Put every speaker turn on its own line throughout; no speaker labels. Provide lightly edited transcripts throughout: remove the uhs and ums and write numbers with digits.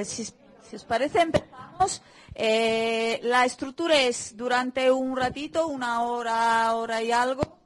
Si os parece, empezamos. La estructura es durante un ratito, una hora, hora y algo.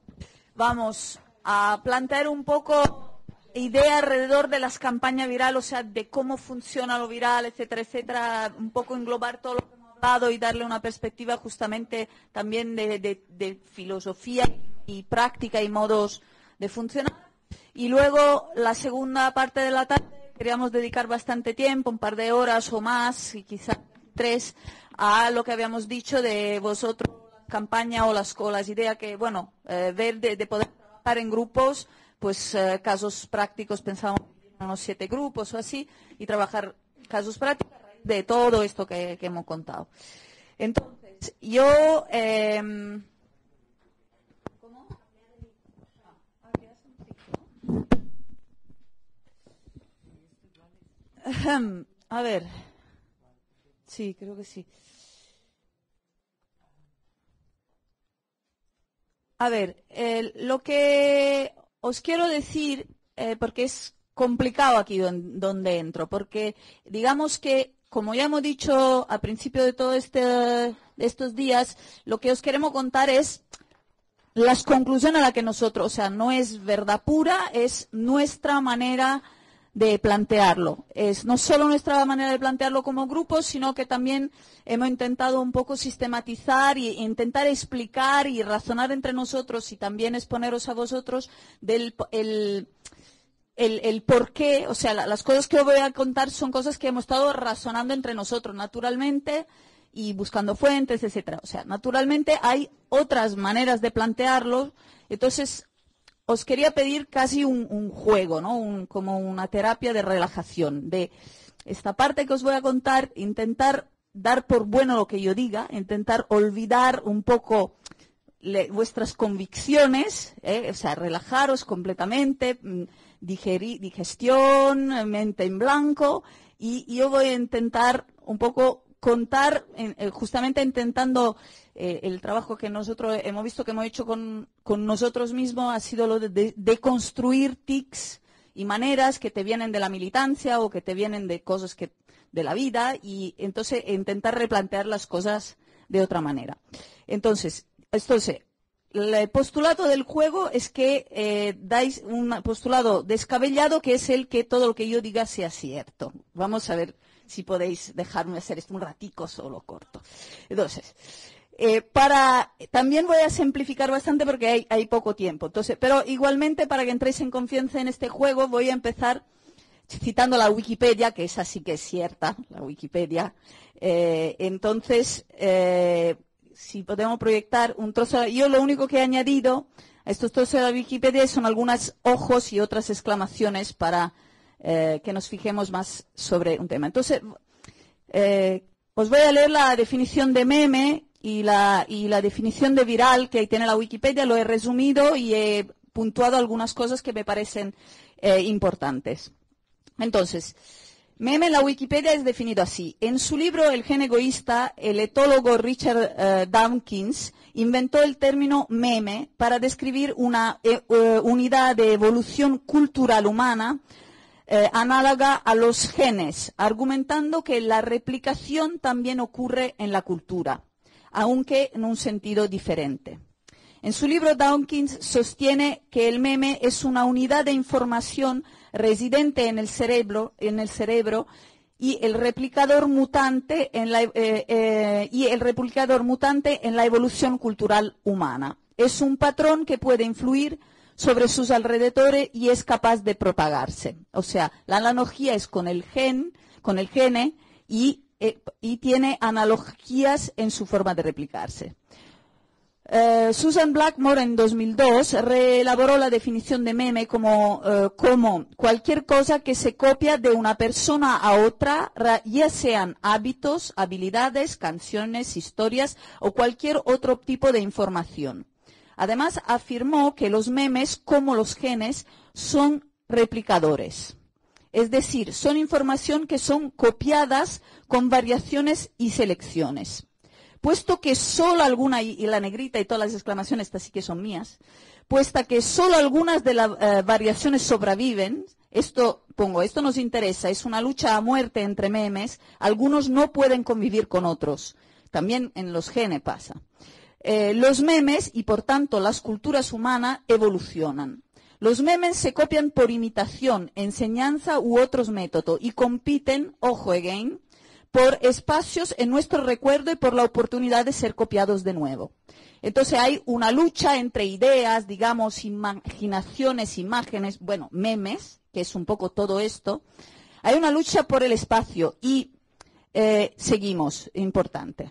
Vamos a plantear un poco idea alrededor de las campañas virales, o sea, de cómo funciona lo viral, etcétera, etcétera. Un poco englobar todo lo que hemos hablado y darle una perspectiva justamente también de filosofía y práctica y modos de funcionar. Y luego, la segunda parte de la tarde, queríamos dedicar bastante tiempo, un par de horas o más, y quizás 3, a lo que habíamos dicho de vosotros, la campaña o las ideas que, bueno, ver de poder trabajar en grupos, pues casos prácticos, pensamos en unos 7 grupos o así, y trabajar casos prácticos de todo esto que hemos contado. Entonces, yo... A ver, sí, creo que sí. A ver, lo que os quiero decir, porque es complicado aquí donde entro, porque digamos que, como ya hemos dicho al principio de todo de estos días, lo que os queremos contar es las conclusiones a las que nosotros, o sea, no es verdad pura, es nuestra manera de plantearlo. Es no solo nuestra manera de plantearlo como grupo, sino que también hemos intentado un poco sistematizar e intentar explicar y razonar entre nosotros y también exponeros a vosotros del el por qué, o sea, las cosas que os voy a contar son cosas que hemos estado razonando entre nosotros naturalmente y buscando fuentes, etcétera. O sea, naturalmente hay otras maneras de plantearlo, entonces os quería pedir casi un juego, ¿no? Como una terapia de relajación. De esta parte que os voy a contar, intentar dar por bueno lo que yo diga, intentar olvidar un poco vuestras convicciones, o sea, relajaros completamente, digestión, mente en blanco, y yo voy a intentar un poco contar, justamente intentando el trabajo que nosotros hemos visto que hemos hecho con nosotros mismos ha sido lo de construir tics y maneras que te vienen de la militancia o que te vienen de cosas de la vida y entonces intentar replantear las cosas de otra manera. Entonces, el postulado del juego es que dais un postulado descabellado que es el que todo lo que yo diga sea cierto. Vamos a ver si podéis dejarme hacer esto un ratico solo corto. Entonces, también voy a simplificar bastante porque hay poco tiempo. Entonces, pero igualmente para que entréis en confianza en este juego voy a empezar citando la Wikipedia, que esa sí que es cierta, la Wikipedia. Entonces, si podemos proyectar un trozo, yo lo único que he añadido a estos trozos de la Wikipedia son algunos ojos y otras exclamaciones para que nos fijemos más sobre un tema. Entonces, os voy a leer la definición de meme y la definición de viral que ahí tiene la Wikipedia. Lo he resumido y he puntuado algunas cosas que me parecen importantes. Entonces, meme en la Wikipedia es definido así. En su libro El gen egoísta, el etólogo Richard Dawkins inventó el término meme para describir una unidad de evolución cultural humana análoga a los genes, argumentando que la replicación también ocurre en la cultura, aunque en un sentido diferente. En su libro, Dawkins sostiene que el meme es una unidad de información residente en el cerebro y el replicador mutante en la evolución cultural humana. Es un patrón que puede influir sobre sus alrededores y es capaz de propagarse. O sea, la analogía es con el gene y tiene analogías en su forma de replicarse. Susan Blackmore en 2002 reelaboró la definición de meme como cualquier cosa que se copia de una persona a otra, ya sean hábitos, habilidades, canciones, historias o cualquier otro tipo de información. Además, afirmó que los memes, como los genes, son replicadores. Es decir, son información que son copiadas con variaciones y selecciones. Puesto que solo alguna, y la negrita y todas las exclamaciones, estas sí que son mías, puesto que solo algunas de las variaciones sobreviven, esto nos interesa, es una lucha a muerte entre memes, algunos no pueden convivir con otros. También en los genes pasa. Los memes y, por tanto, las culturas humanas evolucionan. Los memes se copian por imitación, enseñanza u otros métodos y compiten, ojo again, por espacios en nuestro recuerdo y por la oportunidad de ser copiados de nuevo. Entonces hay una lucha entre ideas, digamos, imaginaciones, imágenes, bueno, memes, que es un poco todo esto. Hay una lucha por el espacio y seguimos, importante.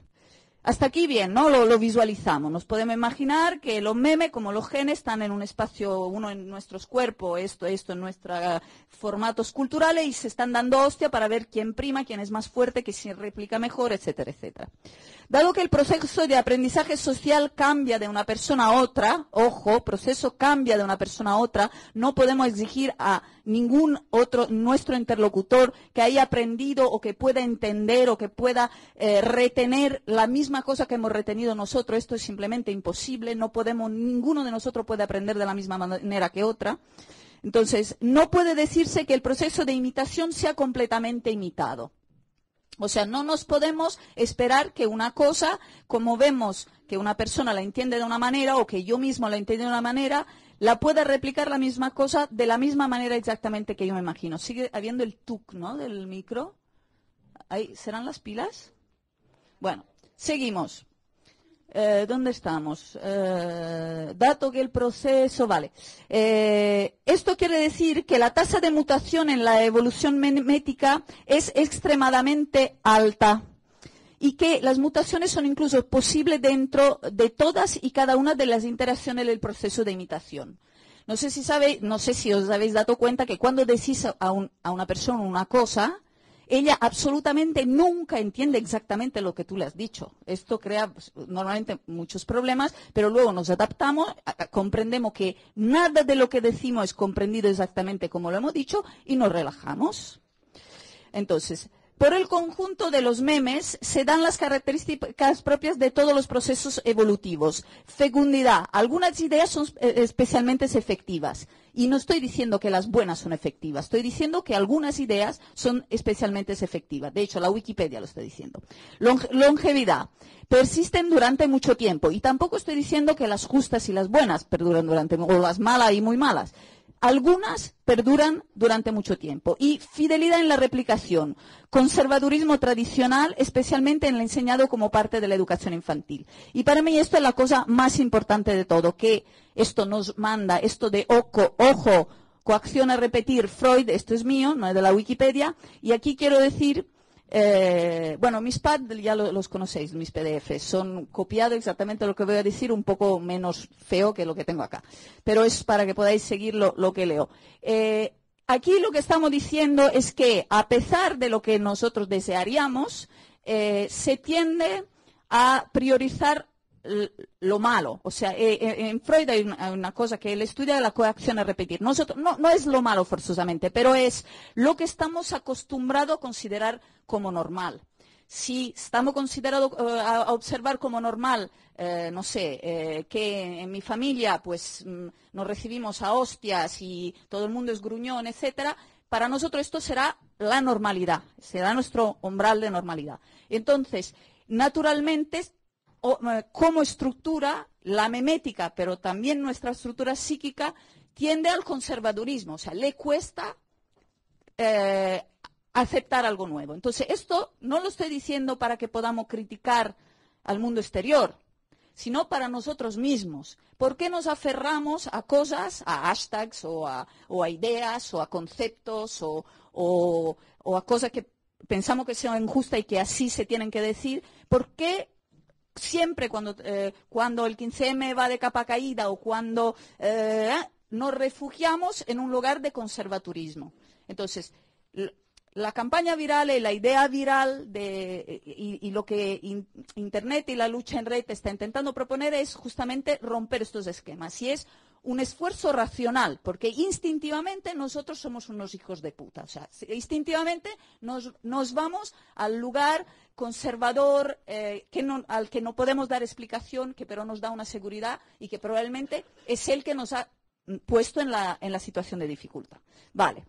Hasta aquí bien, ¿no? Lo visualizamos. Nos podemos imaginar que los memes, como los genes, están en un espacio, uno en nuestros cuerpos, esto en nuestros formatos culturales, y se están dando hostia para ver quién prima, quién es más fuerte, quién se replica mejor, etcétera, etcétera. Dado que el proceso de aprendizaje social cambia de una persona a otra, ojo, proceso cambia de una persona a otra, no podemos exigir a ningún otro, nuestro interlocutor, que haya aprendido o que pueda entender o que pueda retener la misma cosa que hemos retenido nosotros. Esto es simplemente imposible, no podemos, ninguno de nosotros puede aprender de la misma manera que otra. Entonces, no puede decirse que el proceso de imitación sea completamente imitado. O sea, no nos podemos esperar que una cosa, como vemos que una persona la entiende de una manera o que yo mismo la entiendo de una manera, la pueda replicar la misma cosa de la misma manera exactamente que yo me imagino. Sigue habiendo el tuc, ¿no?, del micro. ¿Ahí serán las pilas? Bueno, seguimos. ¿Dónde estamos? Dato que el proceso, vale. Esto quiere decir que la tasa de mutación en la evolución memética es extremadamente alta y que las mutaciones son incluso posibles dentro de todas y cada una de las interacciones del proceso de imitación. No sé si os habéis dado cuenta que cuando decís a una persona una cosa, ella absolutamente nunca entiende exactamente lo que tú le has dicho. Esto crea normalmente muchos problemas, pero luego nos adaptamos, comprendemos que nada de lo que decimos es comprendido exactamente como lo hemos dicho y nos relajamos. Entonces, por el conjunto de los memes se dan las características propias de todos los procesos evolutivos. Fecundidad. Algunas ideas son especialmente efectivas. Y no estoy diciendo que las buenas son efectivas. Estoy diciendo que algunas ideas son especialmente efectivas. De hecho, la Wikipedia lo está diciendo. Longevidad. Persisten durante mucho tiempo. Y tampoco estoy diciendo que las justas y las buenas perduran o las malas y muy malas. Algunas perduran durante mucho tiempo. Y fidelidad en la replicación. Conservadurismo tradicional, especialmente en el enseñado como parte de la educación infantil. Y para mí esto es la cosa más importante de todo, que esto nos manda, esto de ojo, coacción a repetir, Freud, esto es mío, no es de la Wikipedia. Y aquí quiero decir, bueno, mis pads ya los conocéis, mis PDFs, son copiados exactamente lo que voy a decir, un poco menos feo que lo que tengo acá. Pero es para que podáis seguir lo que leo. Aquí lo que estamos diciendo es que, a pesar de lo que nosotros desearíamos, se tiende a priorizar lo malo. O sea, en Freud hay una cosa que él estudia de la coacción a repetir. Nosotros, no es lo malo forzosamente, pero es lo que estamos acostumbrados a considerar como normal. Si estamos considerados a observar como normal, no sé, que en mi familia pues nos recibimos a hostias y todo el mundo es gruñón, etcétera, para nosotros esto será la normalidad, será nuestro umbral de normalidad. Entonces, naturalmente, como estructura, la memética, pero también nuestra estructura psíquica, tiende al conservadurismo, o sea, le cuesta aceptar algo nuevo. Entonces, esto no lo estoy diciendo para que podamos criticar al mundo exterior, sino para nosotros mismos. ¿Por qué nos aferramos a cosas, a hashtags o a ideas o a conceptos o a cosas que pensamos que son injustas y que así se tienen que decir? ¿Por qué siempre cuando el 15M va de capa caída o cuando nos refugiamos en un lugar de conservadurismo? Entonces, la campaña viral y la idea viral y lo que Internet y la lucha en red está intentando proponer es justamente romper estos esquemas. Y es un esfuerzo racional, porque instintivamente nosotros somos unos hijos de puta. O sea, instintivamente nos vamos al lugar conservador al que no podemos dar explicación, que pero nos da una seguridad y que probablemente es el que nos ha puesto en la situación de dificultad. Vale.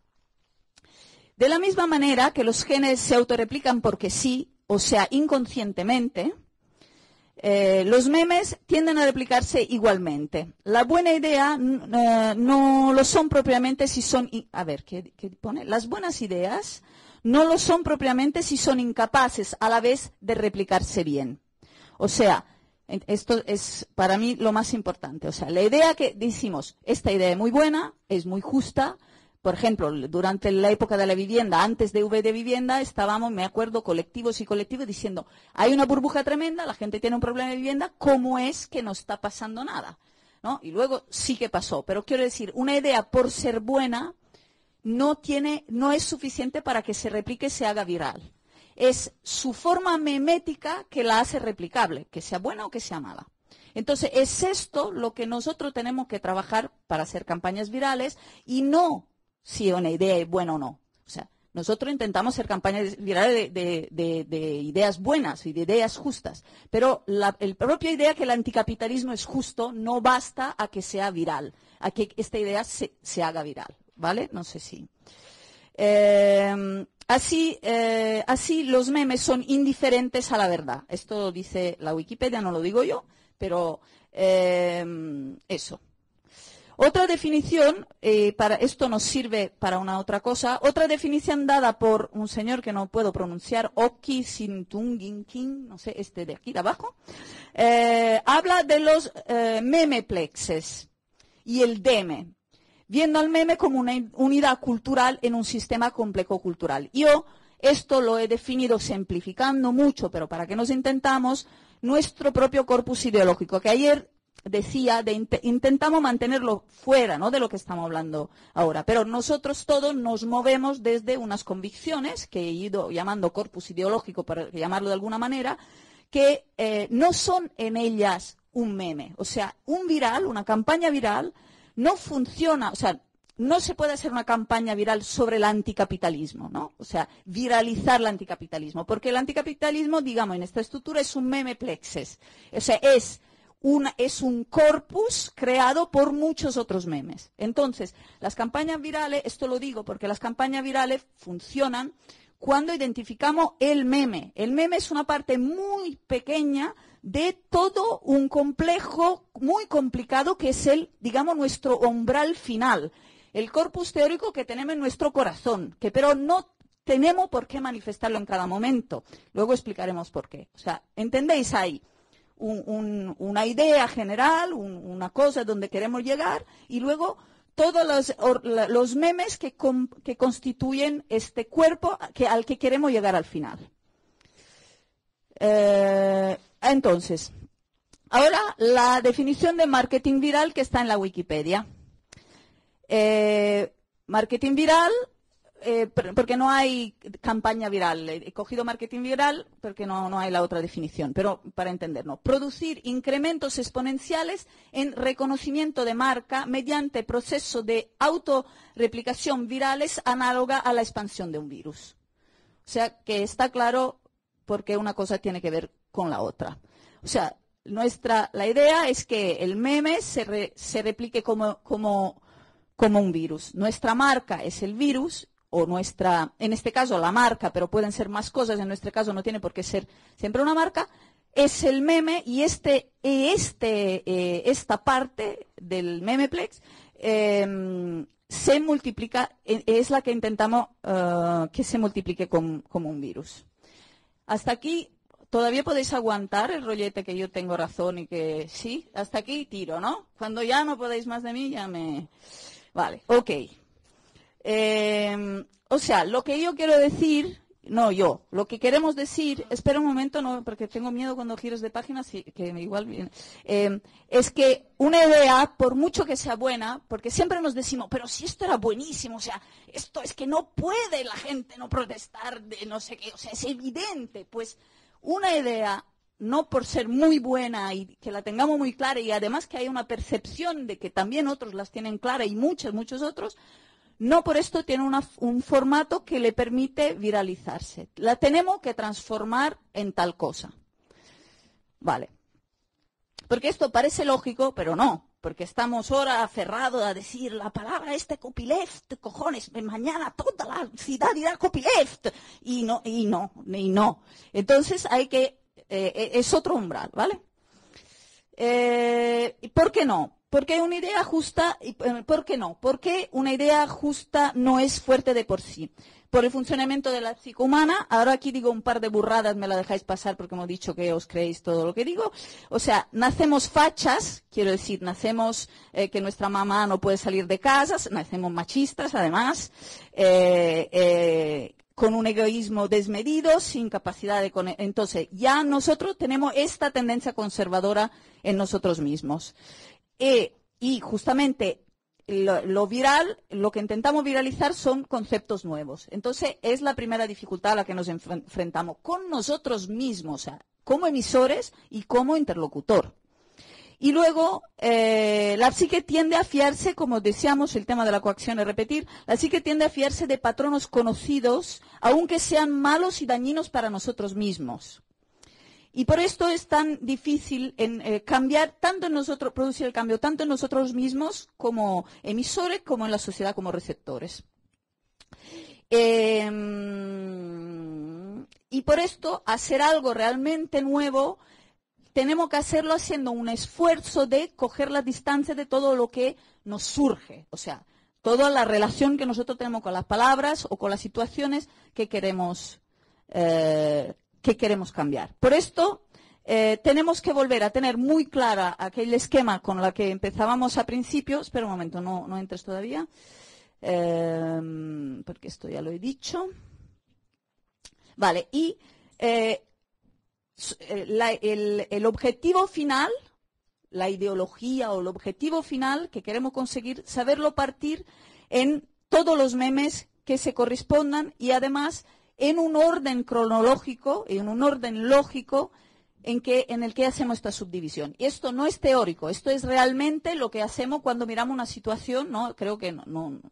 De la misma manera que los genes se autorreplican porque sí, o sea, inconscientemente, los memes tienden a replicarse igualmente. La buena idea no lo son propiamente si son... A ver, ¿qué pone? Las buenas ideas no lo son propiamente si son incapaces a la vez de replicarse bien. O sea, esto es para mí lo más importante. O sea, la idea que decimos, esta idea es muy buena, es muy justa. Por ejemplo, durante la época de la vivienda, antes de V de vivienda, estábamos, me acuerdo, colectivos y colectivos diciendo, hay una burbuja tremenda, la gente tiene un problema de vivienda, ¿cómo es que no está pasando nada? ¿No? Y luego sí que pasó. Pero quiero decir, una idea por ser buena no es suficiente para que se replique y se haga viral. Es su forma memética que la hace replicable, que sea buena o que sea mala. Entonces, es esto lo que nosotros tenemos que trabajar para hacer campañas virales y no si una idea es buena o no. O sea, nosotros intentamos hacer campañas virales de ideas buenas y de ideas justas, pero la propia idea que el anticapitalismo es justo no basta a que sea viral, a que esta idea se haga viral, ¿vale? No sé si... Así los memes son indiferentes a la verdad. Esto dice la Wikipedia, no lo digo yo, pero eso. Otra definición, para esto nos sirve para una otra cosa, otra definición dada por un señor que no puedo pronunciar, Oki Sintunginkin, no sé, este de aquí de abajo, habla de los memeplexes y el deme, viendo al meme como una unidad cultural en un sistema complejo cultural. Yo esto lo he definido simplificando mucho, pero para que nos intentamos, nuestro propio corpus ideológico, que ayer decía, intentamos mantenerlo fuera, ¿no?, de lo que estamos hablando ahora, pero nosotros todos nos movemos desde unas convicciones, que he ido llamando corpus ideológico, para llamarlo de alguna manera, que no son en ellas un meme. O sea, un viral, una campaña viral, no funciona, o sea, no se puede hacer una campaña viral sobre el anticapitalismo, ¿no? O sea, viralizar el anticapitalismo, porque el anticapitalismo, digamos, en esta estructura es un memeplexes, o sea, es un corpus creado por muchos otros memes. Entonces, las campañas virales, esto lo digo porque las campañas virales funcionan cuando identificamos el meme. El meme es una parte muy pequeña de todo un complejo muy complicado que es digamos, nuestro umbral final, el corpus teórico que tenemos en nuestro corazón, pero no tenemos por qué manifestarlo en cada momento. Luego explicaremos por qué. O sea, ¿entendéis ahí? Una idea general, una cosa donde queremos llegar, y luego todos los memes que constituyen este cuerpo al que queremos llegar al final. Entonces, ahora la definición de marketing viral que está en la Wikipedia. Marketing viral, porque no hay campaña viral. He cogido marketing viral porque no hay la otra definición, pero para entendernos. Producir incrementos exponenciales en reconocimiento de marca mediante proceso de autorreplicación virales análoga a la expansión de un virus. O sea, que está claro porque una cosa tiene que ver con la otra. O sea, la idea es que el meme se replique como un virus. Nuestra marca es el virus, o en este caso la marca, pero pueden ser más cosas, en nuestro caso no tiene por qué ser siempre una marca, es el meme, y esta parte del memeplex se multiplica, es la que intentamos que se multiplique como un virus. Hasta aquí, ¿todavía podéis aguantar el rollete que yo tengo razón y que sí? Hasta aquí tiro, ¿no? Cuando ya no podéis más de mí, ya me... Vale, ok. O sea, lo que yo quiero decir, lo que queremos decir, espera un momento, no, porque tengo miedo cuando gires de páginas, que igual viene, es que una idea, por mucho que sea buena, porque siempre nos decimos, pero si esto era buenísimo, o sea, esto es que no puede la gente no protestar de no sé qué, o sea, es evidente, pues una idea, no por ser muy buena y que la tengamos muy clara, y además que hay una percepción de que también otros las tienen clara y muchos otros, no por esto tiene un formato que le permite viralizarse. La tenemos que transformar en tal cosa. Vale. Porque esto parece lógico, pero no. porque estamos ahora aferrados a decir la palabra copyleft, cojones, mañana toda la ciudad dirá copyleft, y no. Entonces es otro umbral, ¿vale? ¿Por qué no? Porque una idea justa, ¿por qué no? Porque una idea justa no es fuerte de por sí. Por el funcionamiento de la psique humana, ahora aquí digo un par de burradas, me la dejáis pasar porque hemos dicho que os creéis todo lo que digo. O sea, nacemos fachas, quiero decir, nacemos que nuestra mamá no puede salir de casa, nacemos machistas además, con un egoísmo desmedido, sin capacidad de... Entonces, ya nosotros tenemos esta tendencia conservadora en nosotros mismos. Y justamente lo viral, lo que intentamos viralizar son conceptos nuevos. Entonces, es la primera dificultad a la que nos enfrentamos con nosotros mismos, o sea, como emisores y como interlocutor. Y luego, la psique tiende a fiarse, como decíamos, el tema de la coacción es repetir, la psique tiende a fiarse de patronos conocidos, aunque sean malos y dañinos para nosotros mismos. Y por esto es tan difícil cambiar tanto en nosotros, producir el cambio tanto en nosotros mismos como emisores, como en la sociedad como receptores. Y por esto, hacer algo realmente nuevo, tenemos que hacerlo haciendo un esfuerzo de coger la distancia de todo lo que nos surge. O sea, toda la relación que nosotros tenemos con las palabras o con las situaciones que queremos cambiar. Por esto, tenemos que volver a tener muy clara aquel esquema con el que empezábamos al principio. Espera un momento, no entres todavía, porque esto ya lo he dicho. Vale, y el objetivo final, la ideología o el objetivo final que queremos conseguir, saberlo partir en todos los memes que se correspondan y además en un orden cronológico, en un orden lógico en el que hacemos esta subdivisión. Y esto no es teórico, esto es realmente lo que hacemos cuando miramos una situación, ¿no? Creo que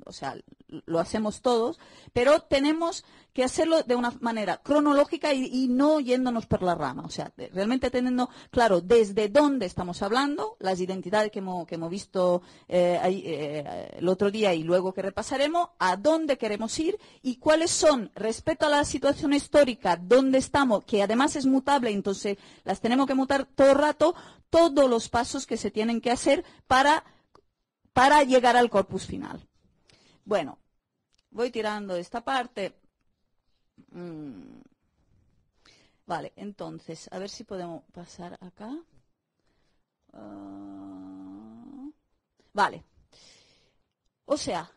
o sea, lo hacemos todos, pero tenemos que hacerlo de una manera cronológica y no yéndonos por la rama. O sea, realmente teniendo claro desde dónde estamos hablando, las identidades que hemos visto el otro día y luego que repasaremos, a dónde queremos ir y cuáles son, respecto a la situación histórica, dónde estamos, que además es mutable, entonces las tenemos que mutar todo el rato, todos los pasos que se tienen que hacer para llegar al corpus final. Bueno, voy tirando esta parte. Vale, entonces, a ver si podemos pasar acá. Vale. O sea,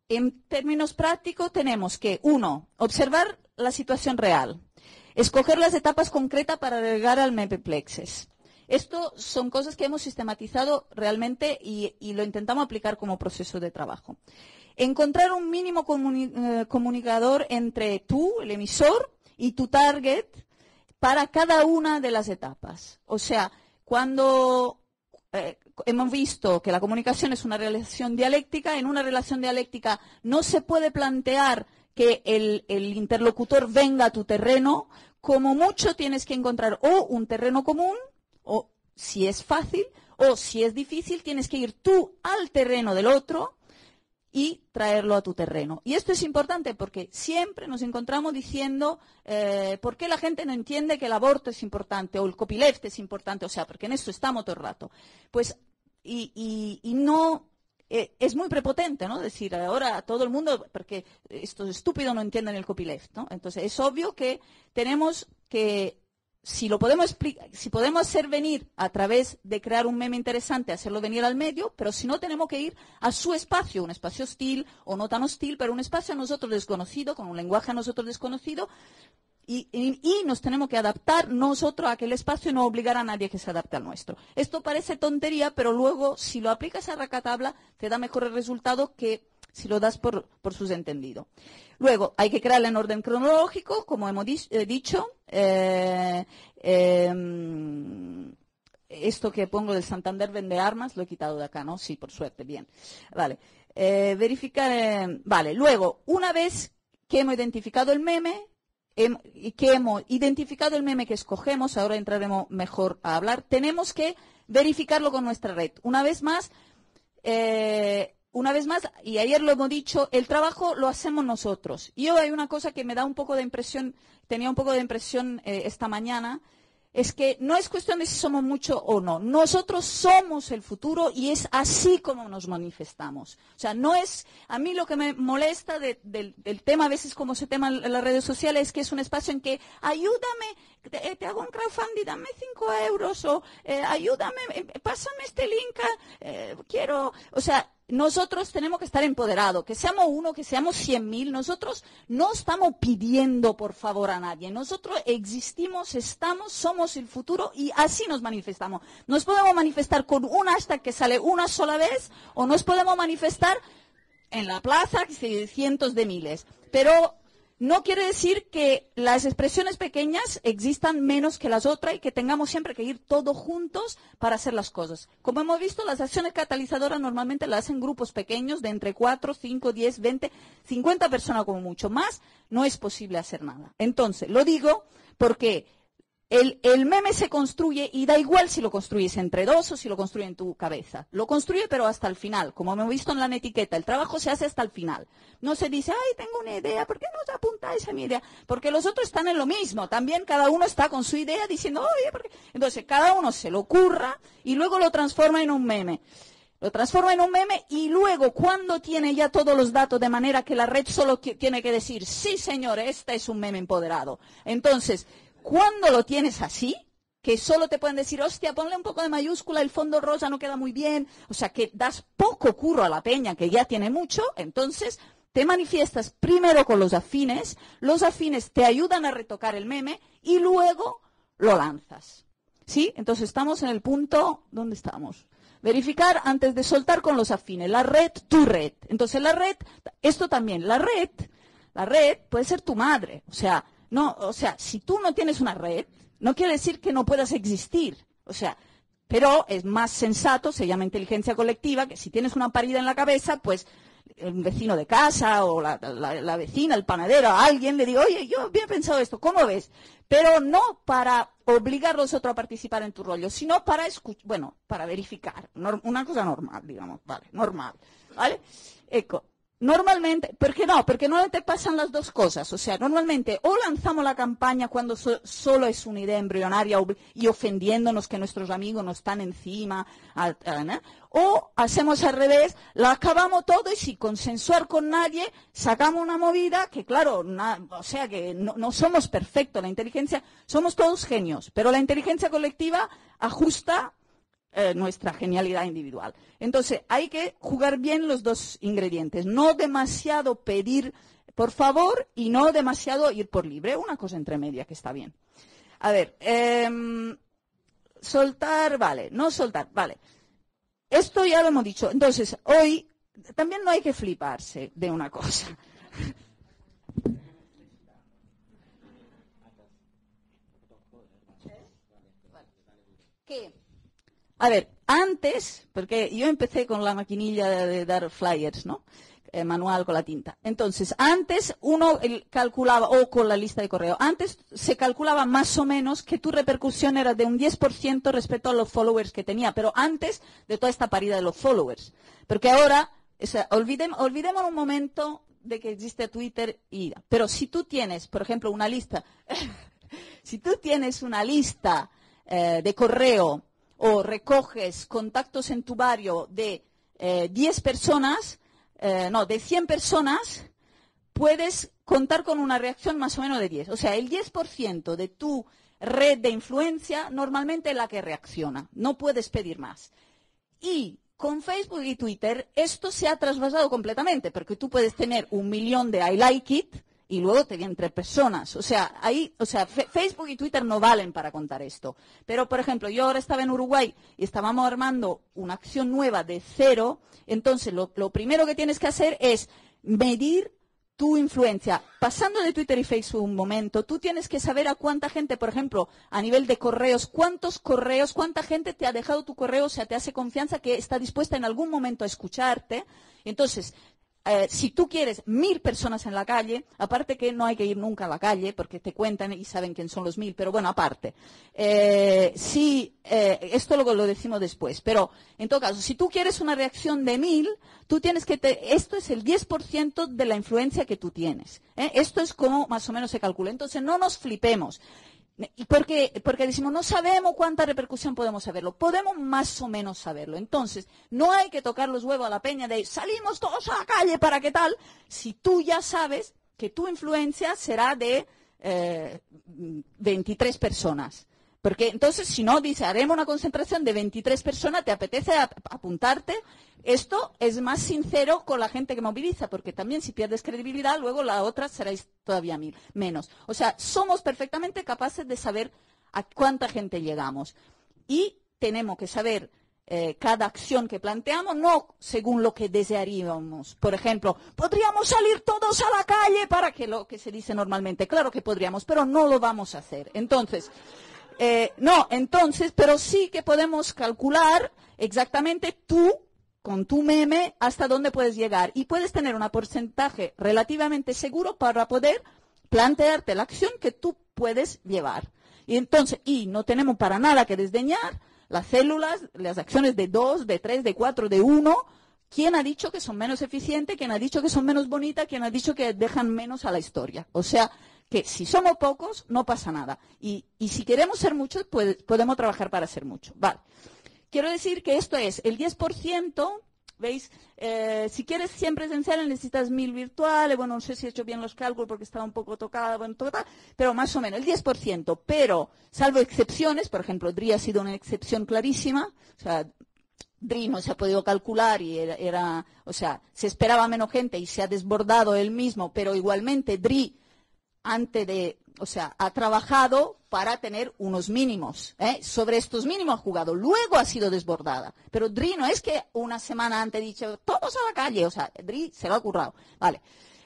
en términos prácticos tenemos que, 1, observar la situación real. Escoger las etapas concretas para llegar al Mepeplexes. Esto son cosas que hemos sistematizado realmente y lo intentamos aplicar como proceso de trabajo. Encontrar un mínimo comunicador entre tú, el emisor, y tu target para cada una de las etapas. O sea, cuando hemos visto que la comunicación es una relación dialéctica, en una relación dialéctica no se puede plantear que el interlocutor venga a tu terreno. Como mucho tienes que encontrar o un terreno común, o si es fácil, o si es difícil, tienes que ir tú al terreno del otro y traerlo a tu terreno. Y esto es importante porque siempre nos encontramos diciendo ¿por qué la gente no entiende que el aborto es importante o el copyleft es importante? O sea, porque en esto estamos todo el rato. Pues, y no... es muy prepotente, ¿no? Decir, ahora todo el mundo, porque estos estúpidos no entienden el copyleft, ¿no? Entonces, es obvio que tenemos que, si podemos hacer venir a través de crear un meme interesante, hacerlo venir al medio, pero si no, tenemos que ir a su espacio, un espacio hostil o no tan hostil, pero un espacio a nosotros desconocido, con un lenguaje a nosotros desconocido, y nos tenemos que adaptar nosotros a aquel espacio y no obligar a nadie que se adapte al nuestro. Esto parece tontería, pero luego, si lo aplicas a racatabla, te da mejores resultados que si lo das por sus entendido. Luego, hay que crearla en orden cronológico, como hemos dicho. Esto que pongo del Santander vende armas, lo he quitado de acá, ¿no? Sí, por suerte, bien. Vale. Verificar. Vale, luego, una vez que hemos identificado el meme, que hemos identificado el meme que escogemos, ahora entraremos mejor a hablar, tenemos que verificarlo con nuestra red. Una vez más, y ayer lo hemos dicho, el trabajo lo hacemos nosotros. Y hay una cosa que me da un poco de impresión, tenía un poco de impresión esta mañana, es que no es cuestión de si somos mucho o no. Nosotros somos el futuro y es así como nos manifestamos. O sea, no es... A mí lo que me molesta del tema, a veces como se tema en las redes sociales, es que es un espacio en que ayúdame, te hago un crowdfunding, dame 5 euros, o ayúdame, pásame este link, quiero... O sea, nosotros tenemos que estar empoderados, que seamos uno, que seamos 100.000. Nosotros no estamos pidiendo por favor a nadie. Nosotros existimos, estamos, somos el futuro y así nos manifestamos. Nos podemos manifestar con un hashtag que sale una sola vez o nos podemos manifestar en la plaza, cientos de miles. Pero no quiere decir que las expresiones pequeñas existan menos que las otras y que tengamos siempre que ir todos juntos para hacer las cosas. Como hemos visto, las acciones catalizadoras normalmente las hacen grupos pequeños de entre 4, 5, 10, 20, 50 personas como mucho. Más no es posible hacer nada. Entonces, lo digo porque el meme se construye y da igual si lo construyes entre dos o si lo construye en tu cabeza. Lo construye pero hasta el final. Como hemos visto en la etiqueta, el trabajo se hace hasta el final. No se dice, ay, tengo una idea, ¿por qué no os apuntáis a mi idea? Porque los otros están en lo mismo. También cada uno está con su idea diciendo, oye, ¿por qué? Entonces cada uno se lo curra y luego lo transforma en un meme. Lo transforma en un meme y luego cuando tiene ya todos los datos de manera que la red solo tiene que decir, sí señor, este es un meme empoderado. Entonces, cuando lo tienes así, que solo te pueden decir, hostia, ponle un poco de mayúscula, el fondo rosa no queda muy bien, o sea, que das poco curro a la peña, que ya tiene mucho, entonces te manifiestas primero con los afines te ayudan a retocar el meme y luego lo lanzas. ¿Sí? Entonces estamos en el punto, ¿dónde estamos? Verificar antes de soltar con los afines, la red, tu red. Entonces la red, esto también, la red puede ser tu madre, o sea, si tú no tienes una red, no quiere decir que no puedas existir. O sea, pero es más sensato, se llama inteligencia colectiva, que si tienes una parida en la cabeza, pues un vecino de casa o la vecina, el panadero, a alguien le digo, oye, yo había pensado esto, ¿cómo ves? Pero no para obligar a los otros a participar en tu rollo, sino para para verificar. Una cosa normal, digamos, vale, normal, ¿vale? Normalmente, ¿por qué no? Porque normalmente pasan las dos cosas. O sea, normalmente o lanzamos la campaña cuando solo es una idea embrionaria y ofendiéndonos que nuestros amigos nos están encima, ¿no? O hacemos al revés, la acabamos todo y sin consensuar con nadie, sacamos una movida que, claro, o sea que no somos perfectos. La inteligencia, somos todos genios, pero la inteligencia colectiva ajusta nuestra genialidad individual. Entonces, hay que jugar bien los dos ingredientes. No demasiado pedir por favor y no demasiado ir por libre. Una cosa entre media que está bien. A ver, soltar, vale. No soltar, vale. Esto ya lo hemos dicho. Entonces, hoy también no hay que fliparse de una cosa. ¿Qué? A ver, antes, porque yo empecé con la maquinilla de dar flyers, ¿no? Manual con la tinta. Entonces, antes uno calculaba, o con la lista de correo, antes se calculaba más o menos que tu repercusión era de un 10% respecto a los followers que tenía, pero antes de toda esta parida de los followers. Porque ahora, olvidemos un momento de que existe Twitter pero si tú tienes, por ejemplo, una lista, si tú tienes una lista de correo o recoges contactos en tu barrio de 10 personas, de 100 personas, puedes contar con una reacción más o menos de 10. O sea, el 10% de tu red de influencia normalmente es la que reacciona. No puedes pedir más. Y con Facebook y Twitter esto se ha trasvasado completamente, porque tú puedes tener 1 millón de I like it y luego te vienen 3 personas. Facebook y Twitter no valen para contar esto. Pero, por ejemplo, yo ahora estaba en Uruguay y estábamos armando una acción nueva de cero. Entonces, lo primero que tienes que hacer es medir tu influencia. Pasando de Twitter y Facebook un momento, tú tienes que saber a cuánta gente, por ejemplo, a nivel de correos, cuánta gente te ha dejado tu correo, o sea, te hace confianza que está dispuesta en algún momento a escucharte. Entonces, si tú quieres 1000 personas en la calle, aparte que no hay que ir nunca a la calle porque te cuentan y saben quién son los 1000, pero bueno, aparte. Esto lo decimos después, pero en todo caso, si tú quieres una reacción de 1000, tú tienes que, esto es el 10% de la influencia que tú tienes. Esto es como más o menos se calcula. Entonces, no nos flipemos. Porque decimos, no sabemos cuánta repercusión podemos saberlo. Podemos más o menos saberlo. Entonces, no hay que tocar los huevos a la peña de salimos todos a la calle para qué tal, si tú ya sabes que tu influencia será de 23 personas. Porque entonces, si no, dice, haremos una concentración de 23 personas, ¿te apetece apuntarte? Esto es más sincero con la gente que moviliza, porque también si pierdes credibilidad, luego la otra seréis todavía menos. O sea, somos perfectamente capaces de saber a cuánta gente llegamos. Y tenemos que saber cada acción que planteamos, no según lo que desearíamos. Por ejemplo, ¿podríamos salir todos a la calle para que lo que se dice normalmente? Claro que podríamos, pero no lo vamos a hacer. Entonces, pero sí que podemos calcular exactamente tú, con tu meme, hasta dónde puedes llegar. Y puedes tener un porcentaje relativamente seguro para poder plantearte la acción que tú puedes llevar. Y no tenemos para nada que desdeñar las células, las acciones de 2, de 3, de 4, de 1. ¿Quién ha dicho que son menos eficientes? ¿Quién ha dicho que son menos bonitas? ¿Quién ha dicho que dejan menos a la historia? O sea, que si somos pocos, no pasa nada. Y si queremos ser muchos, podemos trabajar para ser muchos. Vale. Quiero decir que esto es el 10%, ¿veis? Si quieres 100 presenciales necesitas 1000 virtuales. Bueno, no sé si he hecho bien los cálculos porque estaba un poco tocada, bueno, total, pero más o menos el 10%. Pero, salvo excepciones, por ejemplo, DRI ha sido una excepción clarísima. O sea, DRI no se ha podido calcular y o sea, se esperaba menos gente y se ha desbordado él mismo, pero igualmente DRI ha trabajado para tener unos mínimos. Sobre estos mínimos ha jugado. Luego ha sido desbordada. Pero DRI no es que una semana antes ha dicho, todos a la calle. O sea, DRI se lo ha currado. Vale.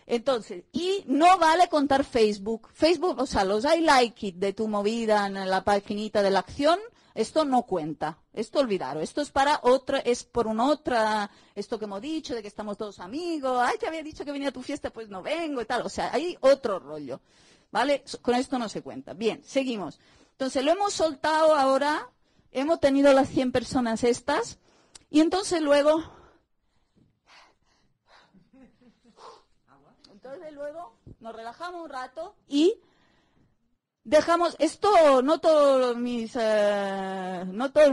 Entonces, y no vale contar Facebook. Facebook, o sea, los I like it de tu movida en la paginita de la acción, esto no cuenta. Esto olvidaros. Esto es por una otra, esto que hemos dicho, de que estamos todos amigos. Ay, te había dicho que venía a tu fiesta, pues no vengo y tal. O sea, hay otro rollo. ¿Vale? Con esto no se cuenta. Bien, seguimos. Entonces, lo hemos soltado ahora. Hemos tenido las 100 personas estas. Y entonces luego nos relajamos un rato y dejamos, esto no todo el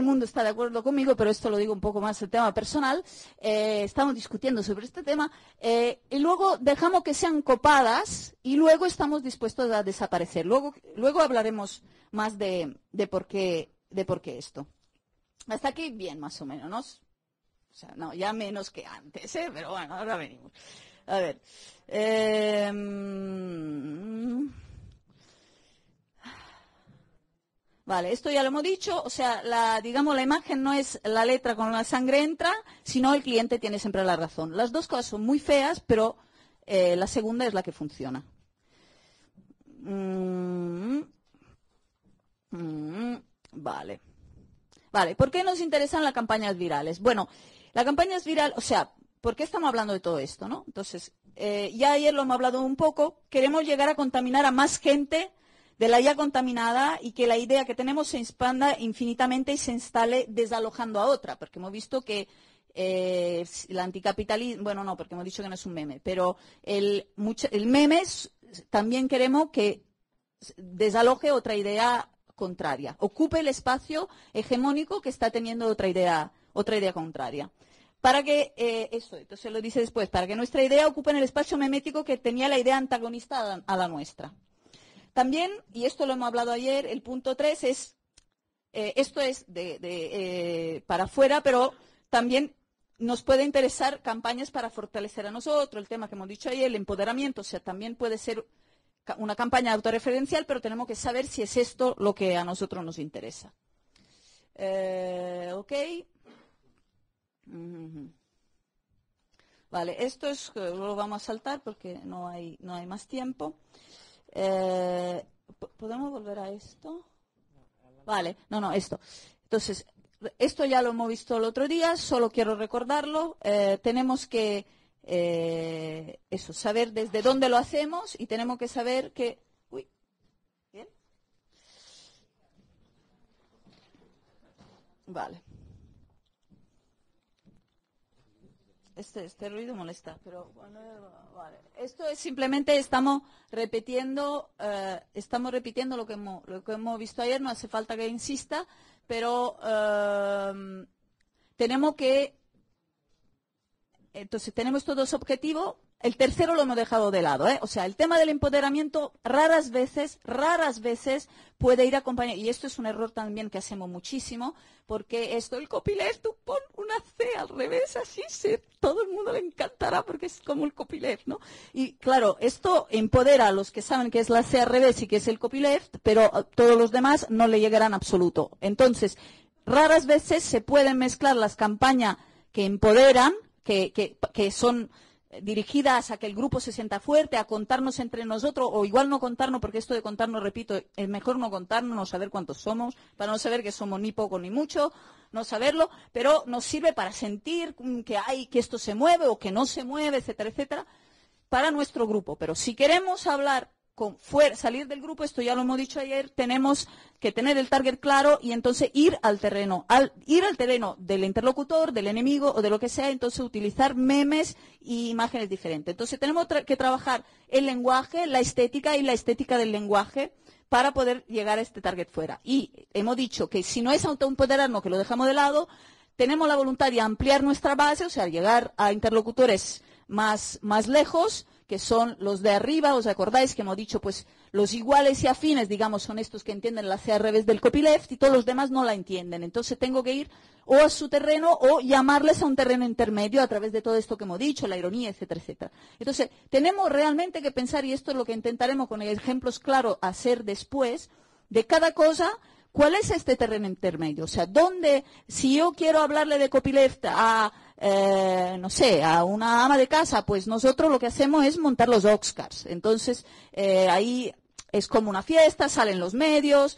mundo está de acuerdo conmigo, pero esto lo digo un poco más el tema personal. Estamos discutiendo sobre este tema y luego dejamos que sean copadas y luego estamos dispuestos a desaparecer. Luego hablaremos más de por qué esto. Hasta aquí bien, más o menos, ¿no? O sea, no, ya menos que antes, pero bueno, ahora venimos. A ver. Vale, esto ya lo hemos dicho, o sea, la imagen no es la letra con la sangre entra, sino el cliente tiene siempre la razón. Las dos cosas son muy feas, pero la segunda es la que funciona. Vale. Vale, ¿por qué nos interesan las campañas virales? Bueno, la campaña es viral, o sea, ¿por qué estamos hablando de todo esto, no? Entonces, ya ayer lo hemos hablado un poco, queremos llegar a contaminar a más gente de la ya contaminada y que la idea que tenemos se expanda infinitamente y se instale desalojando a otra, porque hemos visto que el anticapitalismo, bueno, no, porque hemos dicho que no es un meme, pero el meme también queremos que desaloje otra idea contraria, ocupe el espacio hegemónico que está teniendo otra idea contraria. Para que, entonces lo dice después, para que nuestra idea ocupe el espacio memético que tenía la idea antagonista a la nuestra. También, y esto lo hemos hablado ayer, el punto 3 es, esto es para afuera, pero también nos puede interesar campañas para fortalecer a nosotros, el tema que hemos dicho ayer, el empoderamiento, o sea, también puede ser una campaña autorreferencial, pero tenemos que saber si es esto lo que a nosotros nos interesa. Ok. Vale, esto es, lo vamos a saltar porque no hay más tiempo. ¿Podemos volver a esto? Vale, no, esto. Entonces, esto ya lo hemos visto el otro día, solo quiero recordarlo. Tenemos que eso, saber desde dónde lo hacemos y tenemos que saber que... Uy, ¿bien? Vale. Este ruido molesta, pero bueno, vale. Esto es simplemente estamos repitiendo lo que hemos visto ayer. No hace falta que insista, pero tenemos que, entonces tenemos estos dos objetivos. El tercero lo hemos dejado de lado, ¿eh? O sea, el tema del empoderamiento raras veces puede ir acompañado. Y esto es un error también que hacemos muchísimo, porque el copyleft, tú pon una C al revés, así todo el mundo le encantará porque es como el copyleft, ¿no? Y claro, esto empodera a los que saben que es la C al revés y que es el copyleft, pero a todos los demás no le llegará en absoluto. Entonces, raras veces se pueden mezclar las campañas que empoderan, que son dirigidas a que el grupo se sienta fuerte, a contarnos entre nosotros, o igual no contarnos, porque esto de contarnos, repito, es mejor no contarnos, no saber cuántos somos, para no saber que somos ni poco ni mucho, no saberlo, pero nos sirve para sentir que esto se mueve o que no se mueve, etcétera, etcétera, para nuestro grupo. Pero si queremos hablar salir del grupo, esto ya lo hemos dicho ayer, tenemos que tener el target claro y entonces ir al terreno. Al ir al terreno del interlocutor, del enemigo o de lo que sea, entonces utilizar memes y imágenes diferentes. Entonces tenemos que trabajar el lenguaje, la estética y la estética del lenguaje para poder llegar a este target fuera. Y hemos dicho que si no es autoempoderarnos, que lo dejamos de lado, tenemos la voluntad de ampliar nuestra base, o sea, llegar a interlocutores más lejos, que son los de arriba. ¿Os acordáis que hemos dicho, pues, los iguales y afines, digamos, son estos que entienden la C al revés del copyleft y todos los demás no la entienden? Entonces tengo que ir o a su terreno o llamarles a un terreno intermedio a través de todo esto que hemos dicho, la ironía, etcétera, etcétera. Entonces, tenemos realmente que pensar, y esto es lo que intentaremos con ejemplos claros hacer después, de cada cosa. ¿Cuál es este terreno intermedio? O sea, si yo quiero hablarle de copyleft no sé, a una ama de casa, pues nosotros lo que hacemos es montar los Oscars. Entonces, ahí es como una fiesta, salen los medios,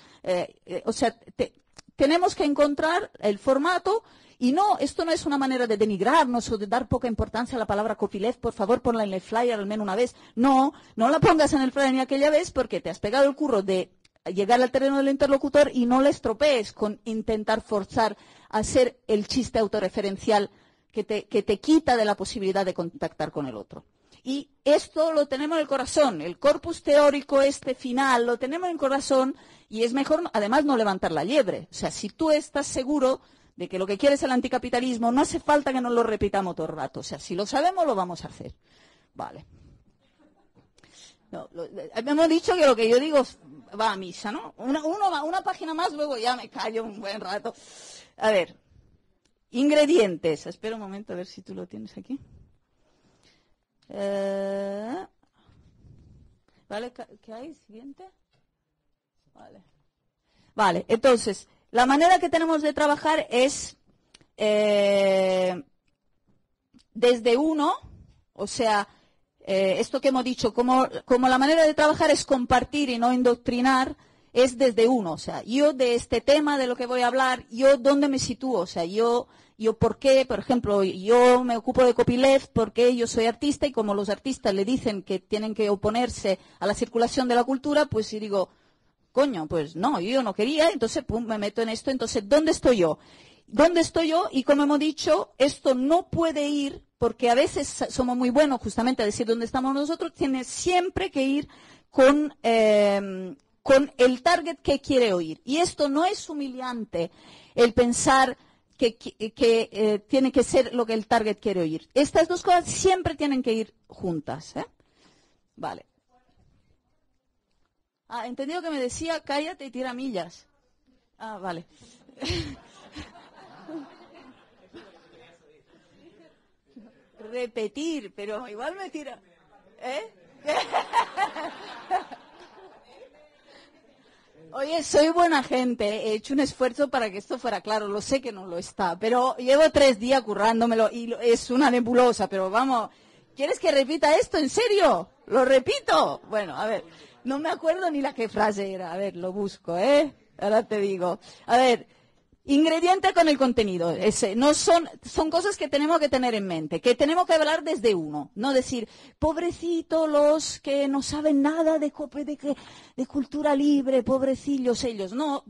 o sea, tenemos que encontrar el formato. Y no, esto no es una manera de denigrarnos o de dar poca importancia a la palabra copyleft. Por favor, ponla en el flyer al menos una vez. No la pongas en el flyer ni aquella vez porque te has pegado el curro de llegar al terreno del interlocutor y no le estropees con intentar forzar a hacer el chiste autorreferencial que te quita de la posibilidad de contactar con el otro. Y esto lo tenemos en el corazón, el corpus teórico final lo tenemos en el corazón y es mejor además no levantar la liebre. O sea, si tú estás seguro de que lo que quieres es el anticapitalismo, no hace falta que nos lo repitamos todo el rato. O sea, si lo sabemos, lo vamos a hacer. Vale. No, hemos dicho que lo que yo digo va a misa, ¿no? Una página más, luego ya me callo un buen rato. A ver, ingredientes. Espera un momento a ver si tú lo tienes aquí. ¿Vale? ¿Qué hay? ¿Siguiente? Vale, entonces, la manera que tenemos de trabajar es desde uno, o sea, esto que hemos dicho, como la manera de trabajar es compartir y no indoctrinar, es desde uno. O sea, yo de este tema de lo que voy a hablar, yo dónde me sitúo. O sea, yo por qué, por ejemplo, yo me ocupo de copyleft porque yo soy artista y como los artistas le dicen que tienen que oponerse a la circulación de la cultura, pues si digo, coño, pues no, yo no quería, entonces pum, me meto en esto. Entonces, ¿dónde estoy yo? ¿Dónde estoy yo? Y como hemos dicho, esto no puede ir, porque a veces somos muy buenos justamente a decir dónde estamos nosotros, tiene siempre que ir con el target que quiere oír. Y esto no es humillante, el pensar que tiene que ser lo que el target quiere oír. Estas dos cosas siempre tienen que ir juntas, ¿eh? Vale. Entendido que me decía, cállate y tira millas. Vale. Repetir, pero igual me tira. Oye, soy buena gente, he hecho un esfuerzo para que esto fuera claro, lo sé que no lo está, pero llevo 3 días currándomelo y es una nebulosa, pero vamos, ¿quieres que repita esto? ¿En serio? ¿Lo repito? Bueno, a ver, no me acuerdo ni la qué frase era, a ver, lo busco, ahora te digo. A ver, Ingrediente con el contenido. No son cosas que tenemos que tener en mente, que tenemos que hablar desde uno. No decir, pobrecito los que no saben nada de cultura libre, pobrecillos ellos. No,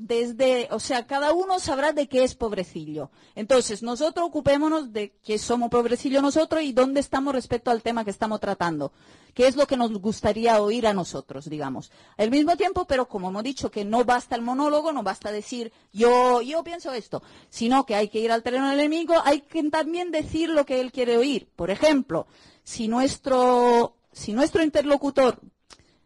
cada uno sabrá de qué es pobrecillo. Entonces, nosotros ocupémonos de que somos pobrecillos nosotros y dónde estamos respecto al tema que estamos tratando. ¿Qué es lo que nos gustaría oír a nosotros, digamos? Al mismo tiempo, pero como hemos dicho, que no basta el monólogo, no basta decir yo pienso esto, sino que hay que ir al terreno del enemigo, hay que también decir lo que él quiere oír. Por ejemplo, si nuestro interlocutor,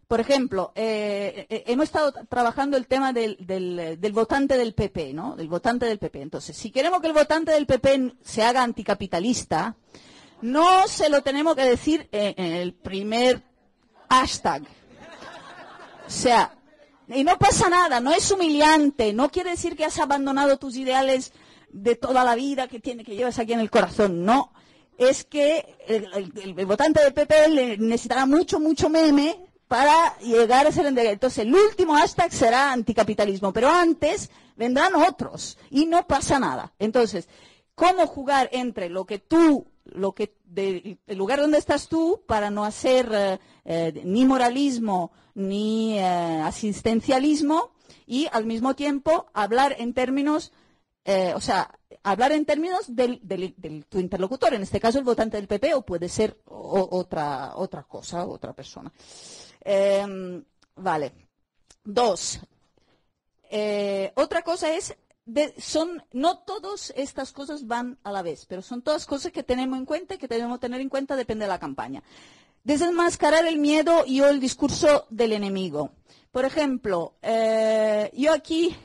por ejemplo, hemos estado trabajando el tema del votante del PP, ¿no? Del votante del PP. Entonces, si queremos que el votante del PP se haga anticapitalista, no se lo tenemos que decir en el primer hashtag. O sea, y no pasa nada, no es humillante, no quiere decir que has abandonado tus ideales de toda la vida que llevas aquí en el corazón. No, es que el votante del PP necesitará mucho meme para llegar a ser entonces el último hashtag será anticapitalismo, pero antes vendrán otros y no pasa nada. Entonces, ¿cómo jugar entre el lugar donde estás tú para no hacer ni moralismo ni asistencialismo y al mismo tiempo hablar en términos de tu interlocutor, en este caso el votante del PP, o puede ser otra cosa, otra persona. Vale. 2. Otra cosa es, no todas estas cosas van a la vez, pero son todas cosas que tenemos en cuenta y que debemos tener en cuenta, depende de la campaña. Desenmascarar el miedo y o el discurso del enemigo. Por ejemplo, yo aquí...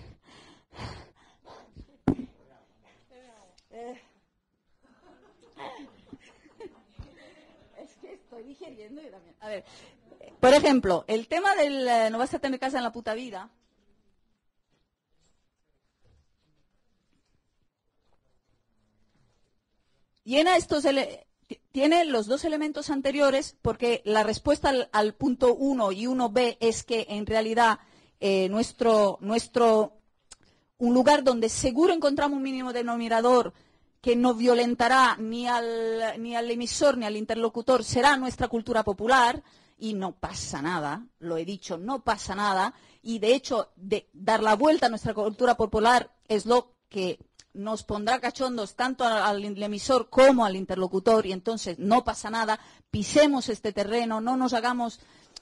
Es que estoy digiriendo yo también. A ver, por ejemplo, el tema del no vas a tener casa en la puta vida. Tiene los dos elementos anteriores porque la respuesta al punto 1 y 1b es que en realidad un lugar donde seguro encontramos un mínimo denominador que no violentará ni al emisor ni al interlocutor será nuestra cultura popular y no pasa nada, lo he dicho, no pasa nada y de hecho dar la vuelta a nuestra cultura popular es lo que nos pondrá cachondos tanto al emisor como al interlocutor y entonces no pasa nada, pisemos este terreno, no nos hagamos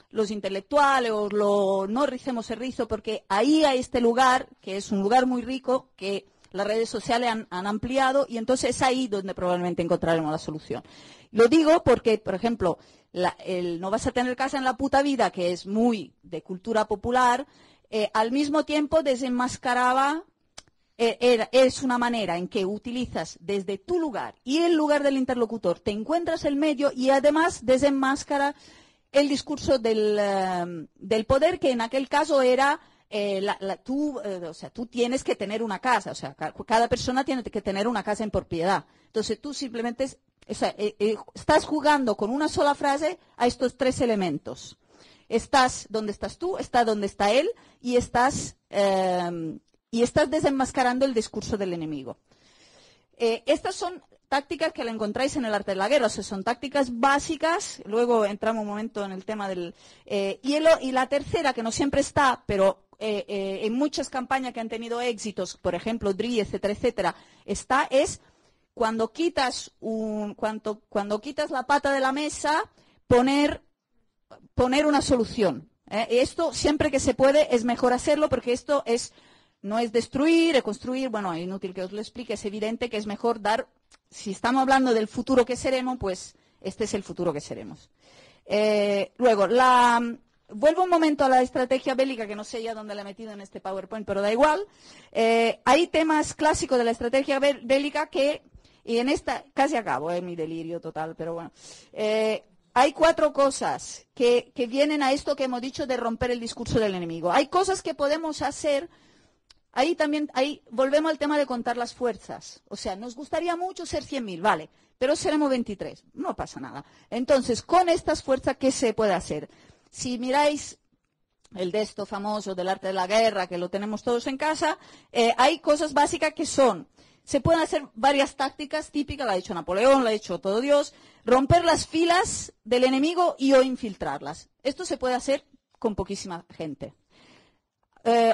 los intelectuales o no ricemos el rizo porque ahí hay este lugar que es un lugar muy rico que las redes sociales han ampliado y entonces es ahí donde probablemente encontraremos la solución. Lo digo porque, por ejemplo, el no vas a tener casa en la puta vida, que es muy de cultura popular, al mismo tiempo desenmascaraba es una manera en que utilizas desde tu lugar y el lugar del interlocutor, te encuentras el medio y además desenmascara el discurso del poder, que en aquel caso era tú tienes que tener una casa, o sea, cada persona tiene que tener una casa en propiedad. Entonces tú simplemente estás jugando con una sola frase a estos tres elementos. Estás donde estás tú, está donde está él y estás desenmascarando el discurso del enemigo. Estas son tácticas que la encontráis en el arte de la guerra, o sea, son tácticas básicas. Luego entramos un momento en el tema del hielo. Y la tercera, que no siempre está, pero en muchas campañas que han tenido éxitos, por ejemplo, DRI, etcétera, es cuando quitas la pata de la mesa, poner una solución. Esto, siempre que se puede, es mejor hacerlo porque esto no es destruir, es construir. Bueno, es inútil que os lo explique, es evidente que es mejor si estamos hablando del futuro que seremos, pues este es el futuro que seremos. Luego, vuelvo un momento a la estrategia bélica, que no sé ya dónde la he metido en este PowerPoint, pero da igual. Hay temas clásicos de la estrategia bélica y en esta, casi acabo, mi delirio total, pero bueno. Hay 4 cosas que vienen a esto que hemos dicho de romper el discurso del enemigo. Hay cosas que podemos hacer. Ahí volvemos al tema de contar las fuerzas. O sea, nos gustaría mucho ser 100.000, vale, pero seremos 23, no pasa nada. Entonces, con estas fuerzas, ¿qué se puede hacer? Si miráis el de esto famoso del arte de la guerra, que lo tenemos todos en casa, hay cosas básicas que son, se pueden hacer varias tácticas típicas, la ha hecho Napoleón, la ha hecho todo Dios, romper las filas del enemigo y o infiltrarlas. Esto se puede hacer con poquísima gente.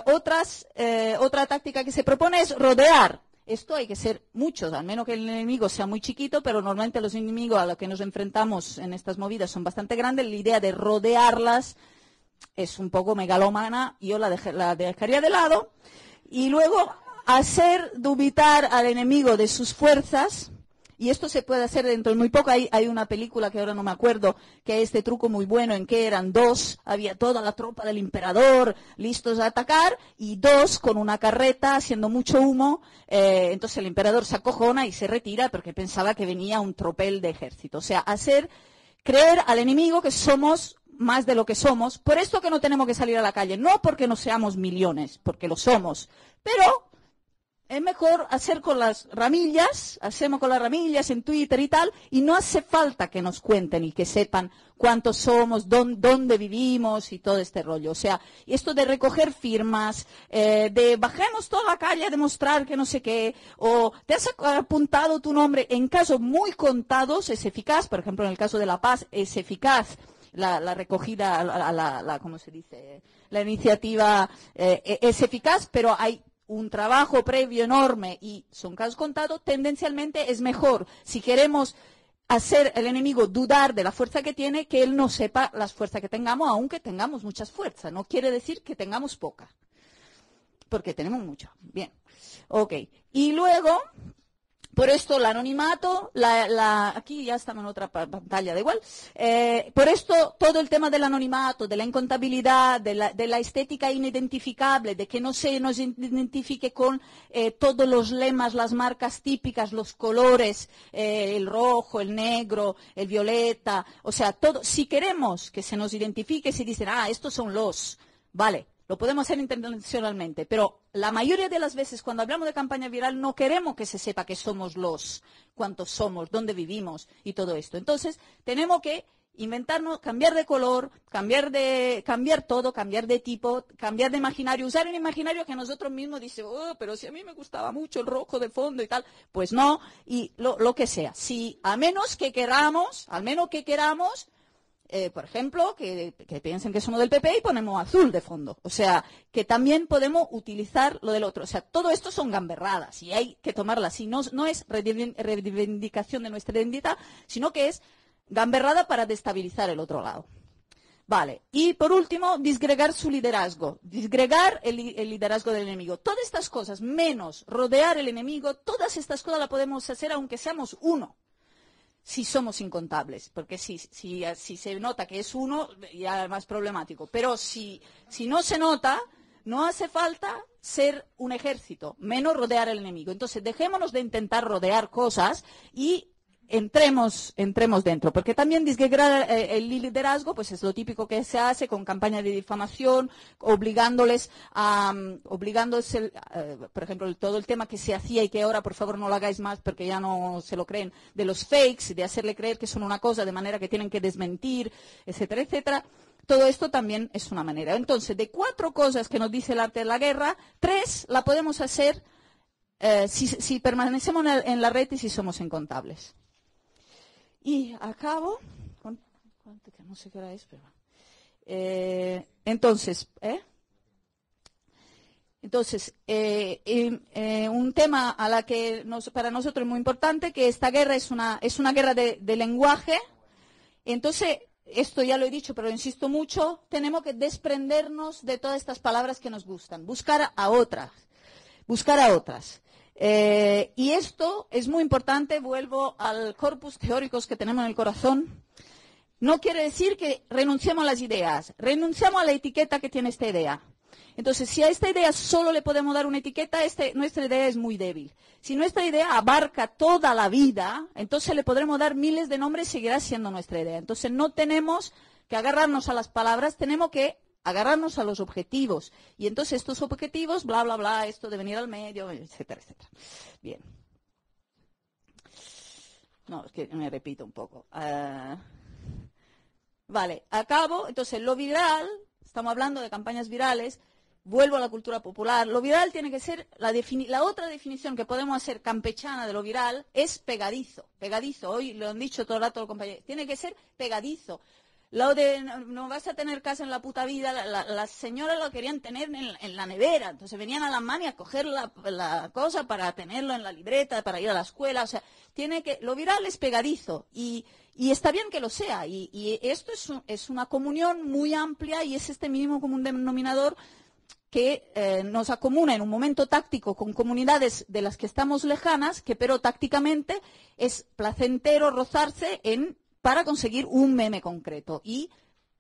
Otra táctica que se propone es rodear. Esto hay que ser muchos, al menos que el enemigo sea muy chiquito, pero normalmente los enemigos a los que nos enfrentamos en estas movidas son bastante grandes. La idea de rodearlas es un poco megalómana, yo la dejaría de lado. Y luego hacer dubitar al enemigo de sus fuerzas. Y esto se puede hacer dentro de muy poco. Hay una película que ahora no me acuerdo, que hay este truco muy bueno en que eran dos, había toda la tropa del emperador listos a atacar y dos con una carreta haciendo mucho humo. Entonces el emperador se acojona y se retira porque pensaba que venía un tropel de ejército. O sea, creer al enemigo que somos más de lo que somos. Por esto que no tenemos que salir a la calle, no porque no seamos millones, porque lo somos, pero es mejor hacer con las ramillas, hacemos con las ramillas en Twitter y tal, y no hace falta que nos cuenten y que sepan cuántos somos, dónde vivimos y todo este rollo. O sea, esto de recoger firmas, de bajemos toda la calle a demostrar que no sé qué, o te has apuntado tu nombre, en casos muy contados es eficaz, por ejemplo en el caso de La Paz es eficaz la recogida, ¿cómo se dice? La iniciativa es eficaz, pero hay un trabajo previo enorme y son casos contados, tendencialmente es mejor si queremos hacer al enemigo dudar de la fuerza que tiene, que él no sepa las fuerzas que tengamos, aunque tengamos muchas fuerzas. No quiere decir que tengamos poca, porque tenemos mucha. Bien, ok. Y luego, por esto el anonimato, aquí ya estamos en otra pantalla, da igual. Por esto todo el tema del anonimato, de la incontabilidad, de la estética inidentificable, de que no se nos identifique con todos los lemas, las marcas típicas, los colores, el rojo, el negro, el violeta, o sea, todo. Si queremos que se nos identifique, si dicen, estos son los, vale. Lo podemos hacer intencionalmente, pero la mayoría de las veces cuando hablamos de campaña viral no queremos que se sepa que somos cuántos somos, dónde vivimos y todo esto. Entonces, tenemos que inventarnos, cambiar de color, cambiar todo, cambiar de tipo, cambiar de imaginario, usar un imaginario que nosotros mismos dice, pero si a mí me gustaba mucho el rojo de fondo y tal, pues no, y lo que sea. Si, al menos que queramos, por ejemplo, que piensen que somos del PP y ponemos azul de fondo. O sea, que también podemos utilizar lo del otro. O sea, todo esto son gamberradas y hay que tomarlas. Y no es reivindicación de nuestra identidad, sino que es gamberrada para destabilizar el otro lado. Vale. Y por último, disgregar su liderazgo. Disgregar el liderazgo del enemigo. Todas estas cosas, menos rodear el enemigo, todas estas cosas las podemos hacer aunque seamos uno. Si somos incontables, porque si se nota que es uno, ya es más problemático. Pero si no se nota, no hace falta ser un ejército, menos rodear al enemigo. Entonces, dejémonos de intentar rodear cosas y entremos dentro, porque también disgregar el liderazgo, pues es lo típico que se hace con campañas de difamación, obligándoles, por ejemplo, todo el tema que se hacía y que ahora por favor no lo hagáis más porque ya no se lo creen, de los fakes, de hacerle creer que son una cosa de manera que tienen que desmentir, etcétera, etcétera. Todo esto también es una manera. Entonces, de 4 cosas que nos dice el arte de la guerra, 3 la podemos hacer si permanecemos en la red y si somos incontables. Y acabo, no sé qué hora es, pero entonces, un tema a la que para nosotros es muy importante, que esta guerra es una guerra de lenguaje. Entonces, esto ya lo he dicho, pero insisto mucho, tenemos que desprendernos de todas estas palabras que nos gustan, buscar a otras. Y esto es muy importante, vuelvo al corpus teóricos que tenemos en el corazón. No quiere decir que renunciemos a las ideas, renunciamos a la etiqueta que tiene esta idea. Entonces, si a esta idea solo le podemos dar una etiqueta, nuestra idea es muy débil. Si nuestra idea abarca toda la vida, entonces le podremos dar miles de nombres y seguirá siendo nuestra idea. Entonces, no tenemos que agarrarnos a las palabras, tenemos que agarrarnos a los objetivos. Y entonces estos objetivos, bla, bla, bla, esto de venir al medio, etcétera, etcétera. Bien. No, es que me repito un poco. Vale, acabo. Entonces, lo viral, estamos hablando de campañas virales, vuelvo a la cultura popular. Lo viral tiene que ser, la otra definición que podemos hacer campechana de lo viral es pegadizo. Pegadizo, hoy lo han dicho todo el rato los compañeros. Tiene que ser pegadizo. Lo de no vas a tener casa en la puta vida, las señoras lo querían tener en la nevera. Entonces venían a la mani a coger la cosa para tenerlo en la libreta, para ir a la escuela. O sea, lo viral es pegadizo. Y está bien que lo sea. Y esto es una comunión muy amplia y es este mínimo común denominador que nos acomuna en un momento táctico con comunidades de las que estamos lejanas, que pero tácticamente es placentero rozarse para conseguir un meme concreto. Y,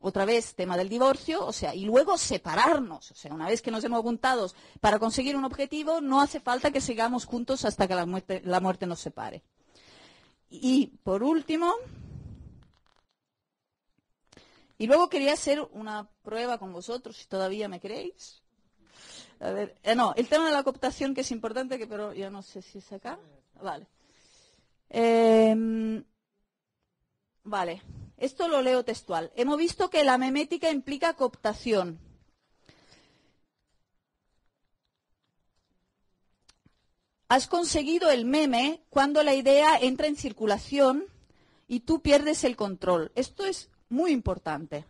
otra vez, tema del divorcio, o sea, y luego separarnos. O sea, una vez que nos hemos juntado para conseguir un objetivo, no hace falta que sigamos juntos hasta que la muerte nos separe. Y, por último, y luego quería hacer una prueba con vosotros, si todavía me queréis. A ver, no, el tema de la cooptación, que es importante, pero ya no sé si es acá. Vale. Vale, esto lo leo textual. Hemos visto que la memética implica cooptación. Has conseguido el meme cuando la idea entra en circulación y tú pierdes el control. Esto es muy importante.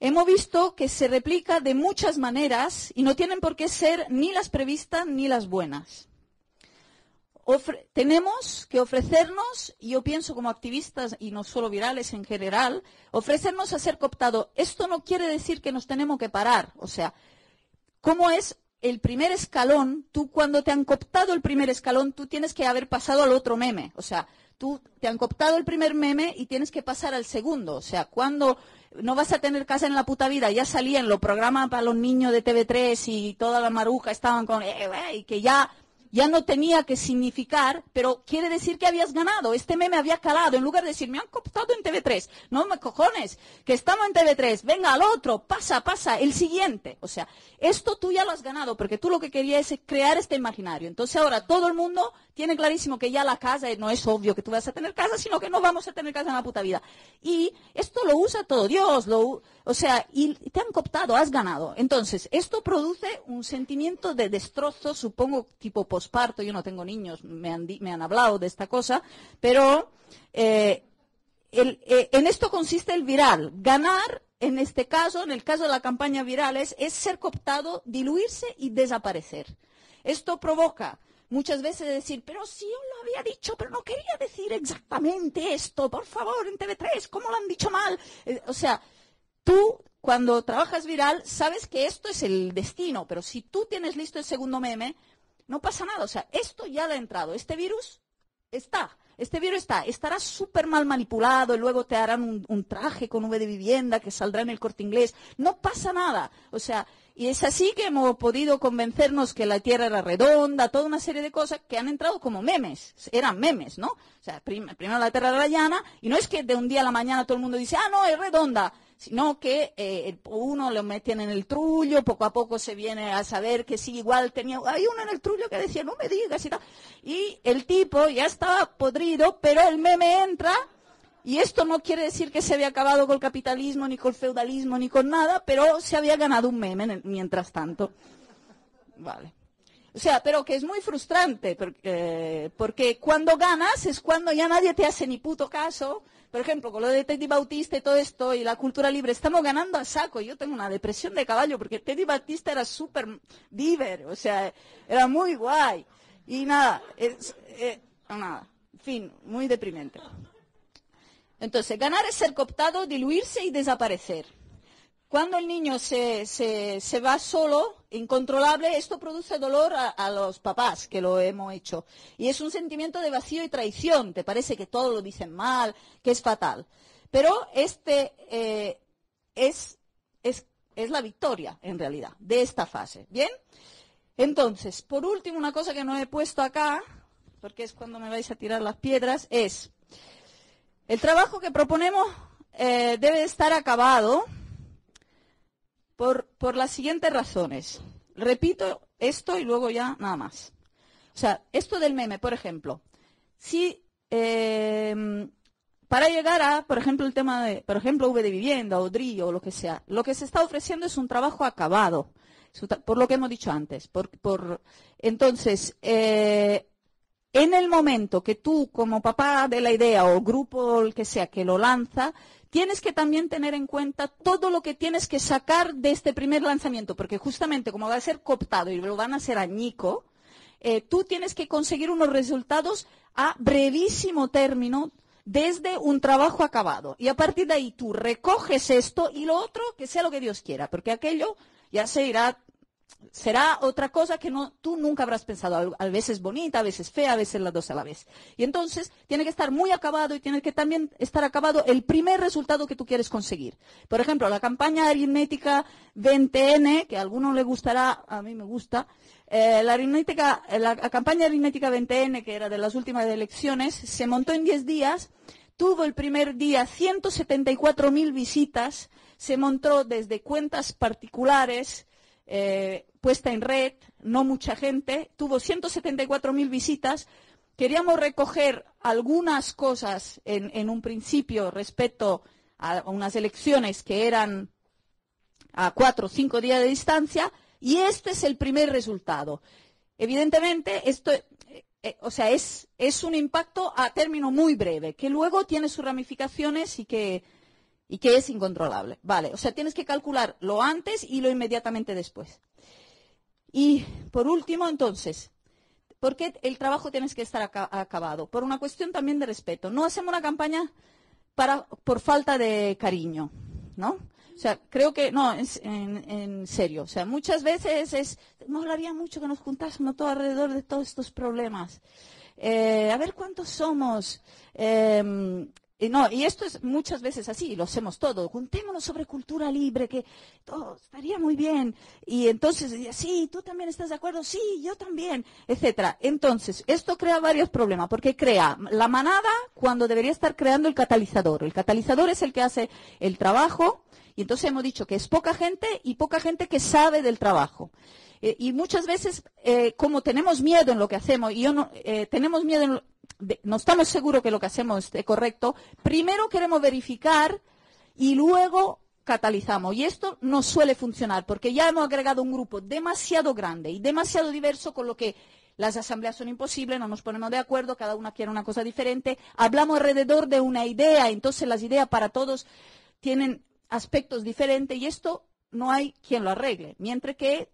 Hemos visto que se replica de muchas maneras y no tienen por qué ser ni las previstas ni las buenas. Tenemos que ofrecernos, y yo pienso como activistas, y no solo virales en general, ofrecernos a ser cooptados. Esto no quiere decir que nos tenemos que parar. O sea, ¿cómo es el primer escalón? Tú, cuando te han cooptado el primer escalón, tú tienes que haber pasado al otro meme. O sea, tú te han cooptado el primer meme y tienes que pasar al segundo. O sea, cuando no vas a tener casa en la puta vida, ya salían los programas para los niños de TV3 y toda la maruja estaban con... y que ya no tenía que significar, pero quiere decir que habías ganado. Este meme había calado. En lugar de decir, me han cooptado en TV3. No me cojones, que estamos en TV3. Venga, al otro, pasa, el siguiente. O sea, esto tú ya lo has ganado, porque tú lo que querías es crear este imaginario. Entonces ahora todo el mundo tiene clarísimo que ya la casa, no es obvio que tú vas a tener casa, sino que no vamos a tener casa en la puta vida. Y esto lo usa todo Dios, o sea, y te han cooptado, has ganado. Entonces, esto produce un sentimiento de destrozo, supongo, tipo posparto. Yo no tengo niños, me han hablado de esta cosa, pero en esto consiste el viral. Ganar, en este caso, en el caso de la campaña virales, es ser cooptado, diluirse y desaparecer. Esto provoca muchas veces decir, pero si yo lo había dicho, pero no quería decir exactamente esto, por favor, en TV3, ¿cómo lo han dicho mal? O sea, tú, cuando trabajas viral, sabes que esto es el destino, pero si tú tienes listo el segundo meme, no pasa nada. O sea, esto ya le ha entrado. Este virus está. Estará súper mal manipulado y luego te harán un traje con V de vivienda que saldrá en el Corte Inglés. No pasa nada. O sea, y es así que hemos podido convencernos que la Tierra era redonda, toda una serie de cosas que han entrado como memes. Eran memes, ¿no? O sea, primero la Tierra era llana y no es que de un día a la mañana todo el mundo dice, no, es redonda. Sino que uno lo metían en el trullo, poco a poco se viene a saber que sí, igual hay uno en el trullo que decía, no me digas y tal. Y el tipo ya estaba podrido, pero el meme entra, y esto no quiere decir que se había acabado con el capitalismo, ni con el feudalismo, ni con nada, pero se había ganado un meme mientras tanto. Vale. O sea, pero que es muy frustrante, porque cuando ganas es cuando ya nadie te hace ni puto caso. Por ejemplo, con lo de Teddy Bautista y todo esto, y la cultura libre, estamos ganando a saco. Yo tengo una depresión de caballo, porque Teddy Bautista era súper diver, o sea, era muy guay. Y nada, nada, en fin, muy deprimente. Entonces, ganar es ser cooptado, diluirse y desaparecer. Cuando el niño se va solo, incontrolable, esto produce dolor a los papás, que lo hemos hecho. Y es un sentimiento de vacío y traición. Te parece que todo lo dicen mal, que es fatal. Pero es la victoria, en realidad, de esta fase. ¿Bien? Entonces, por último, una cosa que no he puesto acá, porque es cuando me vais a tirar las piedras, es el trabajo que proponemos debe estar acabado por las siguientes razones. Repito esto y luego ya nada más. O sea, esto del meme, por ejemplo. Si para para llegar a, por ejemplo, el tema de, por ejemplo, V de vivienda o DRI o lo que sea, lo que se está ofreciendo es un trabajo acabado, por lo que hemos dicho antes. Entonces, en el momento que tú, como papá de la idea o grupo, el que sea, que lo lanza, tienes que también tener en cuenta todo lo que tienes que sacar de este primer lanzamiento, porque justamente como va a ser cooptado y lo van a hacer añico, tú tienes que conseguir unos resultados a brevísimo término desde un trabajo acabado. Y a partir de ahí tú recoges esto y lo otro que sea lo que Dios quiera, porque aquello ya se irá. Será otra cosa que tú nunca habrás pensado. A veces bonita, a veces fea, a veces las dos a la vez. Y entonces tiene que estar muy acabado y tiene que también estar acabado el primer resultado que tú quieres conseguir. Por ejemplo, la campaña aritmética 20N, que a alguno le gustará, a mí me gusta, la campaña aritmética 20N, que era de las últimas elecciones, se montó en 10 días, tuvo el primer día 174.000 visitas, se montó desde cuentas particulares, puesta en red, no mucha gente, tuvo 174.000 visitas. Queríamos recoger algunas cosas en un principio respecto a unas elecciones que eran a 4 o 5 días de distancia y este es el primer resultado. Evidentemente, esto es un impacto a término muy breve, que luego tiene sus ramificaciones y que es incontrolable. Vale, o sea, tienes que calcular lo antes y lo inmediatamente después. Y, por último, entonces, ¿por qué el trabajo tienes que estar acabado? Por una cuestión también de respeto. No hacemos una campaña por falta de cariño, ¿no? O sea, creo que, no, en serio. O sea, muchas veces nos molaría mucho que nos juntásemos todo alrededor de todos estos problemas. A ver cuántos somos. Y esto es muchas veces así, lo hacemos todo. Juntémonos sobre cultura libre, que todo estaría muy bien. Y entonces, sí, tú también estás de acuerdo, sí, yo también, etcétera. Entonces, esto crea varios problemas, porque crea la manada cuando debería estar creando el catalizador. El catalizador es el que hace el trabajo, y entonces hemos dicho que es poca gente y poca gente que sabe del trabajo. Y muchas veces, como tenemos miedo en lo que hacemos, y tenemos miedo no estamos seguros que lo que hacemos esté correcto, primero queremos verificar y luego catalizamos. Y esto no suele funcionar porque ya hemos agregado un grupo demasiado grande y demasiado diverso, con lo que las asambleas son imposibles, no nos ponemos de acuerdo, cada una quiere una cosa diferente, hablamos alrededor de una idea, entonces las ideas para todos tienen aspectos diferentes y esto no hay quien lo arregle. Mientras que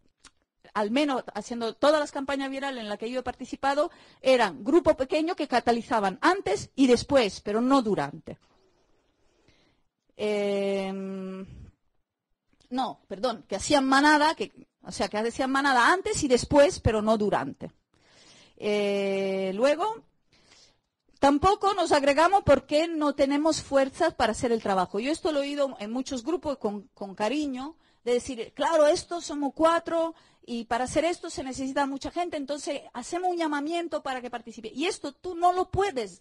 al menos haciendo todas las campañas virales en las que yo he participado, eran grupos pequeños que catalizaban antes y después, pero no durante. Que hacían manada, que hacían manada antes y después, pero no durante. Luego, tampoco nos agregamos porque no tenemos fuerzas para hacer el trabajo. Yo esto lo he oído en muchos grupos con cariño, de decir, claro, estos somos 4 y para hacer esto se necesita mucha gente, entonces hacemos un llamamiento para que participe. Y esto tú no lo puedes,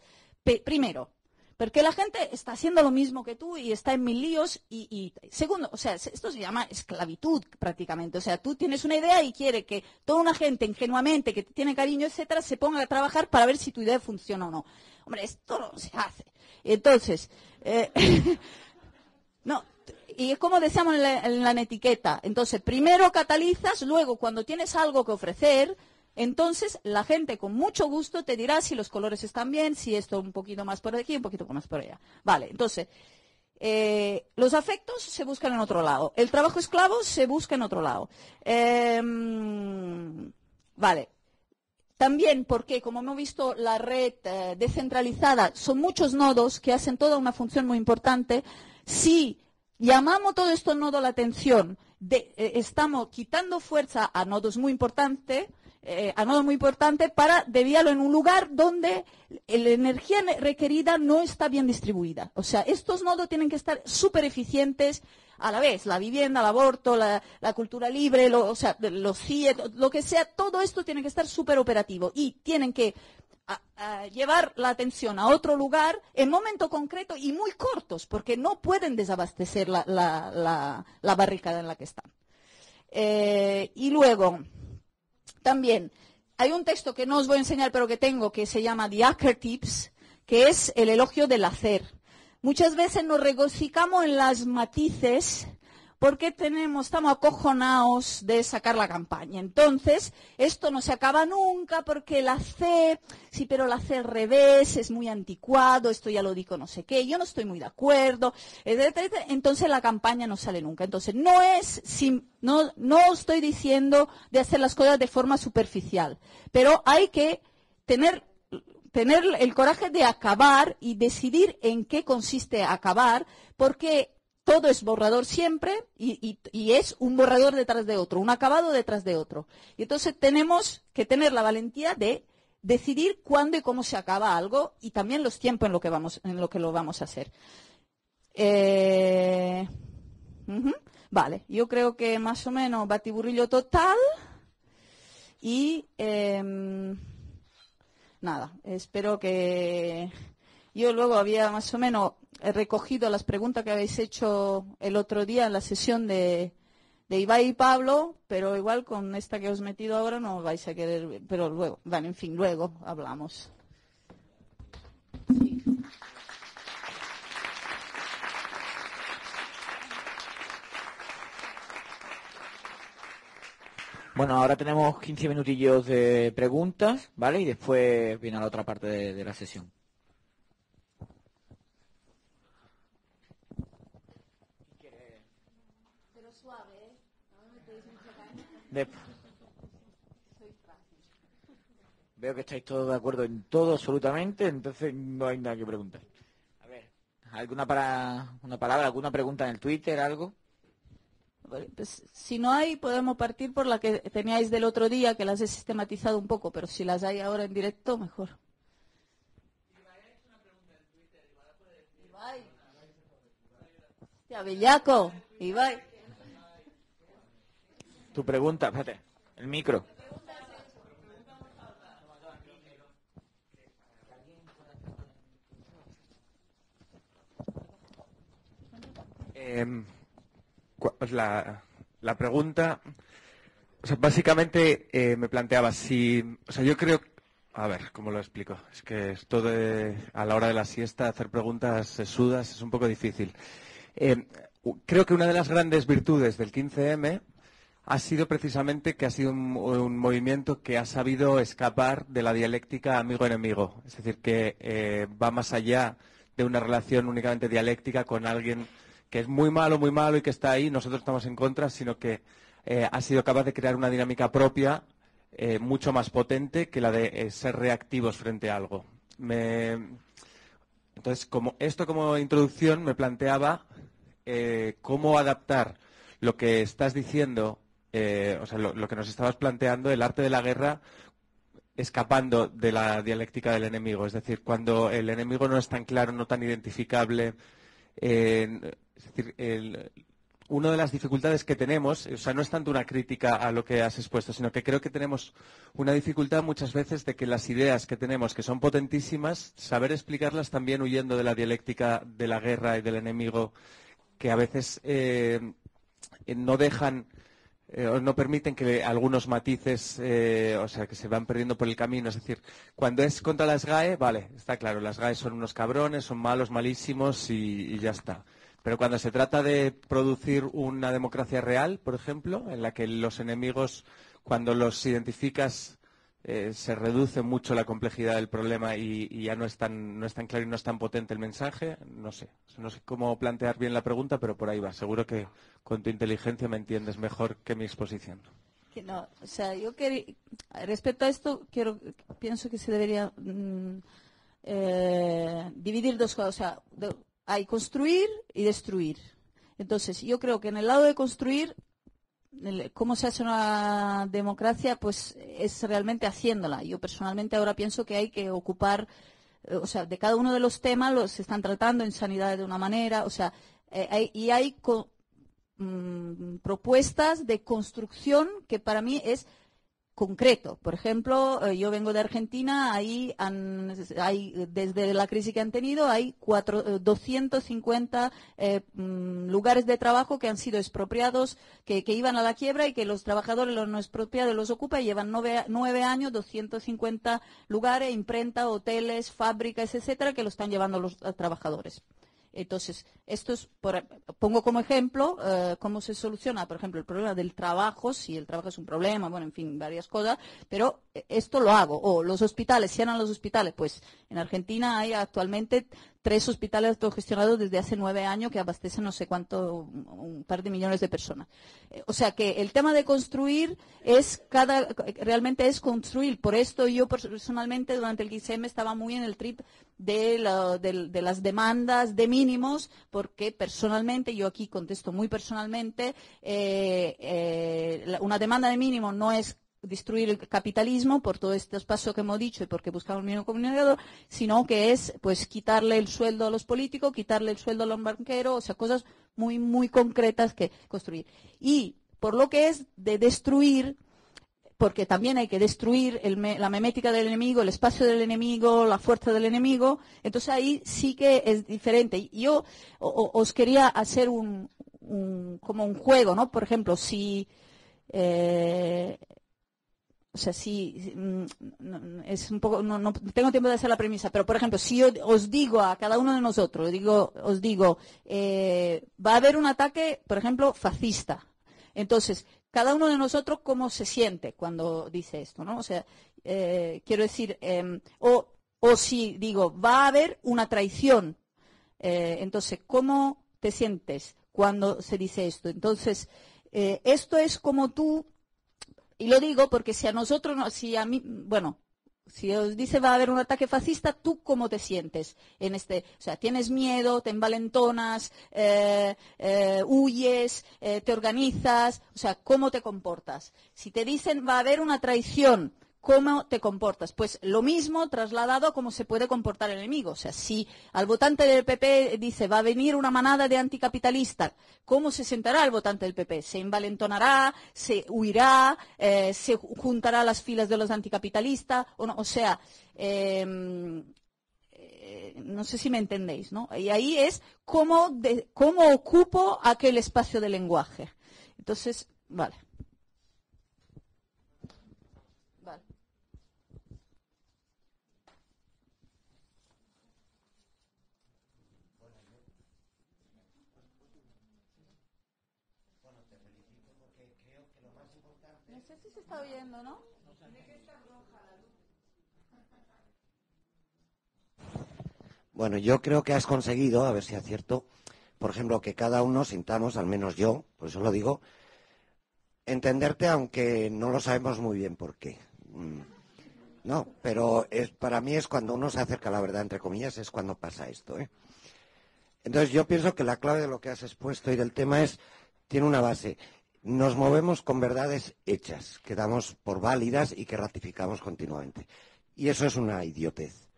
primero, porque la gente está haciendo lo mismo que tú y está en mil líos. Y segundo, o sea, esto se llama esclavitud prácticamente. O sea, tú tienes una idea y quieres que toda una gente ingenuamente, que tiene cariño, etcétera, se ponga a trabajar para ver si tu idea funciona o no. Hombre, esto no se hace. Entonces, no. Y es como decíamos en la etiqueta. Entonces, primero catalizas, luego cuando tienes algo que ofrecer, entonces la gente con mucho gusto te dirá si los colores están bien, si esto un poquito más por aquí, un poquito más por allá. Vale, entonces, los afectos se buscan en otro lado. El trabajo esclavo se busca en otro lado. Vale. También porque, como hemos visto, la red descentralizada son muchos nodos que hacen toda una función muy importante. Si llamamos todo esto nodo la atención, estamos quitando fuerza a nodos muy importantes, para desviarlo en un lugar donde la energía requerida no está bien distribuida. O sea, estos nodos tienen que estar súper eficientes a la vez. La vivienda, el aborto, la cultura libre, los CIE, lo que sea, todo esto tiene que estar súper operativo y tienen que a llevar la atención a otro lugar en momento concreto y muy cortos, porque no pueden desabastecer la barricada en la que están. Y luego, también, hay un texto que no os voy a enseñar, pero que tengo, que se llama The Hacker Tips, que es el elogio del hacer. muchas veces nos regocijamos en las matices porque estamos acojonados de sacar la campaña. Entonces, esto no se acaba nunca porque la C, sí, pero la C al revés, es muy anticuado, esto ya lo digo no sé qué, yo no estoy muy de acuerdo, etcétera. Entonces la campaña no sale nunca. Entonces, no estoy diciendo de hacer las cosas de forma superficial, pero hay que tener el coraje de acabar y decidir en qué consiste acabar, porque todo es borrador siempre y es un borrador detrás de otro, un acabado detrás de otro. Y entonces tenemos que tener la valentía de decidir cuándo y cómo se acaba algo y también los tiempos en lo que lo vamos a hacer. Vale, yo creo que más o menos batiburrillo total y nada, espero que... Yo luego había más o menos recogido las preguntas que habéis hecho el otro día en la sesión de Ibai y Pablo, pero igual con esta que os he metido ahora no vais a querer, pero luego, bueno, en fin, luego hablamos. Sí.
Bueno, ahora tenemos 15 minutillos de preguntas, ¿vale? Y después viene la otra parte de la sesión. Veo que estáis todos de acuerdo en todo, absolutamente, entonces no hay nada que preguntar. A ver, una palabra, alguna pregunta en el Twitter, algo?
Pues, si no hay, podemos partir por la que teníais del otro día, que las he sistematizado un poco, pero si las hay ahora en directo, mejor. Ibai. Hostia, bellaco. Ibai.
Tu pregunta, espérate, el micro.
La pregunta, o sea, básicamente me planteaba si, o sea, yo creo, a ver, ¿cómo lo explico? Es que esto a la hora de la siesta hacer preguntas sesudas es un poco difícil. Creo que una de las grandes virtudes del 15M ha sido precisamente que ha sido un movimiento que ha sabido escapar de la dialéctica amigo-enemigo. Es decir, que va más allá de una relación únicamente dialéctica con alguien que es muy malo y que está ahí, nosotros estamos en contra, sino que ha sido capaz de crear una dinámica propia mucho más potente que la de ser reactivos frente a algo. Entonces, como introducción, me planteaba cómo adaptar lo que estás diciendo, o sea, lo que nos estabas planteando, el arte de la guerra, escapando de la dialéctica del enemigo. Es decir, cuando el enemigo no es tan claro, no tan identificable. Es decir, una de las dificultades que tenemos, o sea, no es tanto una crítica a lo que has expuesto, sino que creo que tenemos una dificultad muchas veces de que las ideas que tenemos, que son potentísimas, saber explicarlas también huyendo de la dialéctica de la guerra y del enemigo, que a veces no dejan o no permiten que algunos matices, o sea, que se van perdiendo por el camino. Es decir, cuando es contra las GAE, vale, está claro, las GAE son unos cabrones, son malos, malísimos y ya está. Pero cuando se trata de producir una democracia real, por ejemplo, en la que los enemigos, cuando los identificas, se reduce mucho la complejidad del problema y ya no es tan claro y no es tan potente el mensaje, no sé cómo plantear bien la pregunta, pero por ahí va. Seguro que con tu inteligencia me entiendes mejor que mi exposición.
Que no, o sea, respecto a esto, pienso que se debería dividir dos cosas. O sea, hay construir y destruir. Entonces, yo creo que en el lado de construir, cómo se hace una democracia, pues es realmente haciéndola. Yo personalmente ahora pienso que hay que ocupar, o sea, de cada uno de los temas se están tratando en sanidad de una manera, o sea, hay propuestas de construcción que para mí es concreto. Por ejemplo, yo vengo de Argentina, hay desde la crisis que han tenido, hay 250 lugares de trabajo que han sido expropiados, que iban a la quiebra y que los trabajadores los no expropiados los ocupan y llevan 9 años, 250 lugares, imprenta, hoteles, fábricas, etcétera, que lo están llevando los trabajadores. Entonces, pongo como ejemplo cómo se soluciona, por ejemplo, el problema del trabajo, si el trabajo es un problema, bueno, en fin, varias cosas, pero esto lo hago. O los hospitales, cierran los hospitales, pues en Argentina hay actualmente 3 hospitales autogestionados desde hace 9 años que abastecen no sé cuánto, un par de millones de personas. O sea que el tema de construir realmente es construir. Por esto yo personalmente durante el 15M estaba muy en el trip de las demandas de mínimos, porque personalmente, yo aquí contesto muy personalmente, una demanda de mínimo no es destruir el capitalismo por todo este espacio que hemos dicho y porque buscamos el mínimo comunicador, sino que es pues quitarle el sueldo a los políticos, quitarle el sueldo a los banqueros, o sea, cosas muy, muy concretas que construir. Y por lo que es de destruir, porque también hay que destruir la memética del enemigo, el espacio del enemigo, la fuerza del enemigo, entonces ahí sí que es diferente. Y yo os quería hacer como un juego, ¿no? Por ejemplo, si... o sea, sí, es un poco, no tengo tiempo de hacer la premisa, pero por ejemplo, si yo os digo a cada uno de nosotros, os digo, va a haber un ataque, por ejemplo, fascista. Entonces, cada uno de nosotros, ¿cómo se siente cuando dice esto, ¿no? O sea, quiero decir, o si digo, va a haber una traición, entonces, ¿cómo te sientes cuando se dice esto? Entonces, esto es como tú. Y lo digo porque si a nosotros, si os dice va a haber un ataque fascista, ¿tú cómo te sientes en o sea, tienes miedo, te envalentonas, huyes, te organizas, o sea, ¿cómo te comportas? Si te dicen va a haber una traición, ¿cómo te comportas? Pues lo mismo trasladado a cómo se puede comportar el enemigo. O sea, si al votante del PP dice va a venir una manada de anticapitalistas, ¿cómo se sentará el votante del PP? ¿Se envalentonará? ¿Se huirá? ¿Se juntará a las filas de los anticapitalistas? ¿O no? O sea, no sé si me entendéis, ¿no? Y ahí es cómo ocupo aquel espacio de lenguaje. Entonces, vale. No sé si se está oyendo, ¿no?
Bueno, yo creo que has conseguido, a ver si acierto, por ejemplo, que cada uno sintamos, al menos yo, por eso lo digo, entenderte aunque no lo sabemos muy bien por qué. No, pero para mí es cuando uno se acerca a la verdad, entre comillas, es cuando pasa esto, ¿eh? Entonces yo pienso que la clave de lo que has expuesto y del tema tiene una base. Nos movemos con verdades hechas, que damos por válidas y que ratificamos continuamente. Y eso es una idiotez.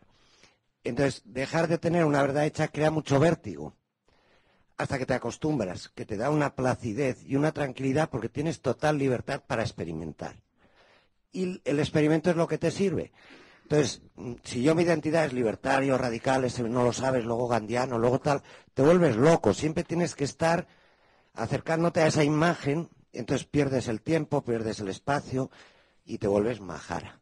Entonces, dejar de tener una verdad hecha crea mucho vértigo, hasta que te acostumbras, que te da una placidez y una tranquilidad porque tienes total libertad para experimentar. Y el experimento es lo que te sirve. Entonces, si yo mi identidad es libertario, radical, no lo sabes, luego gandiano, luego tal, te vuelves loco. Siempre tienes que estar acercándote a esa imagen, entonces pierdes el tiempo, pierdes el espacio y te vuelves majara.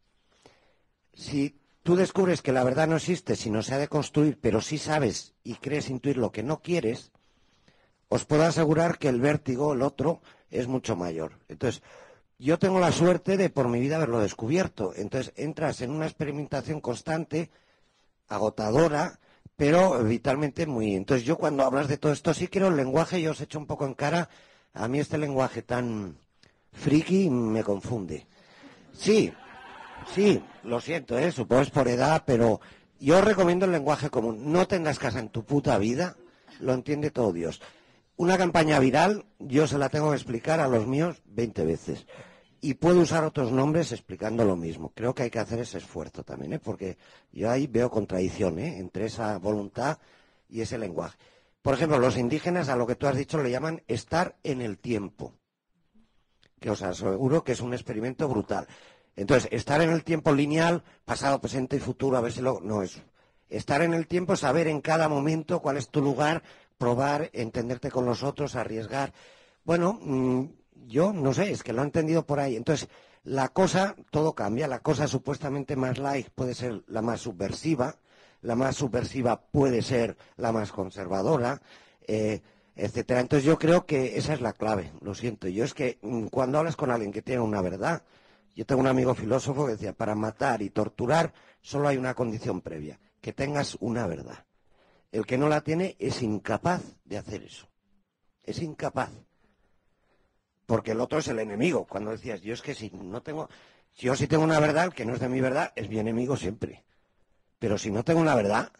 Si tú descubres que la verdad no existe, sino se ha de construir, pero sí sabes y crees intuir lo que no quieres, os puedo asegurar que el vértigo, el otro, es mucho mayor. Entonces, yo tengo la suerte de por mi vida haberlo descubierto. Entonces, entras en una experimentación constante, agotadora, pero vitalmente muy... Entonces, yo cuando hablas de todo esto, sí quiero el lenguaje, yo os echo un poco en cara. A mí este lenguaje tan friki me confunde. Sí, lo siento, supongo es por edad, pero yo os recomiendo el lenguaje común. No tengas casa en tu puta vida, lo entiende todo Dios. Una campaña viral, yo se la tengo que explicar a los míos 20 veces. Y puedo usar otros nombres explicando lo mismo. Creo que hay que hacer ese esfuerzo también, porque yo ahí veo contradicción entre esa voluntad y ese lenguaje. Por ejemplo, los indígenas, a lo que tú has dicho, le llaman estar en el tiempo. Que os aseguro que es un experimento brutal. Entonces, estar en el tiempo lineal, pasado, presente y futuro, a ver si no es. Estar en el tiempo, saber en cada momento cuál es tu lugar, probar, entenderte con los otros, arriesgar. Bueno, yo no sé, es que lo he entendido por ahí. Entonces, la cosa, todo cambia. La cosa supuestamente más light puede ser la más subversiva, la más subversiva puede ser la más conservadora, etcétera. Entonces yo creo que esa es la clave, lo siento. Yo es que cuando hablas con alguien que tiene una verdad, yo tengo un amigo filósofo que decía, para matar y torturar solo hay una condición previa, que tengas una verdad. El que no la tiene es incapaz de hacer eso. Es incapaz. Porque el otro es el enemigo. Cuando decías, yo es que si yo sí tengo una verdad, el que no es de mi verdad es mi enemigo siempre. Pero si no tengo una verdad,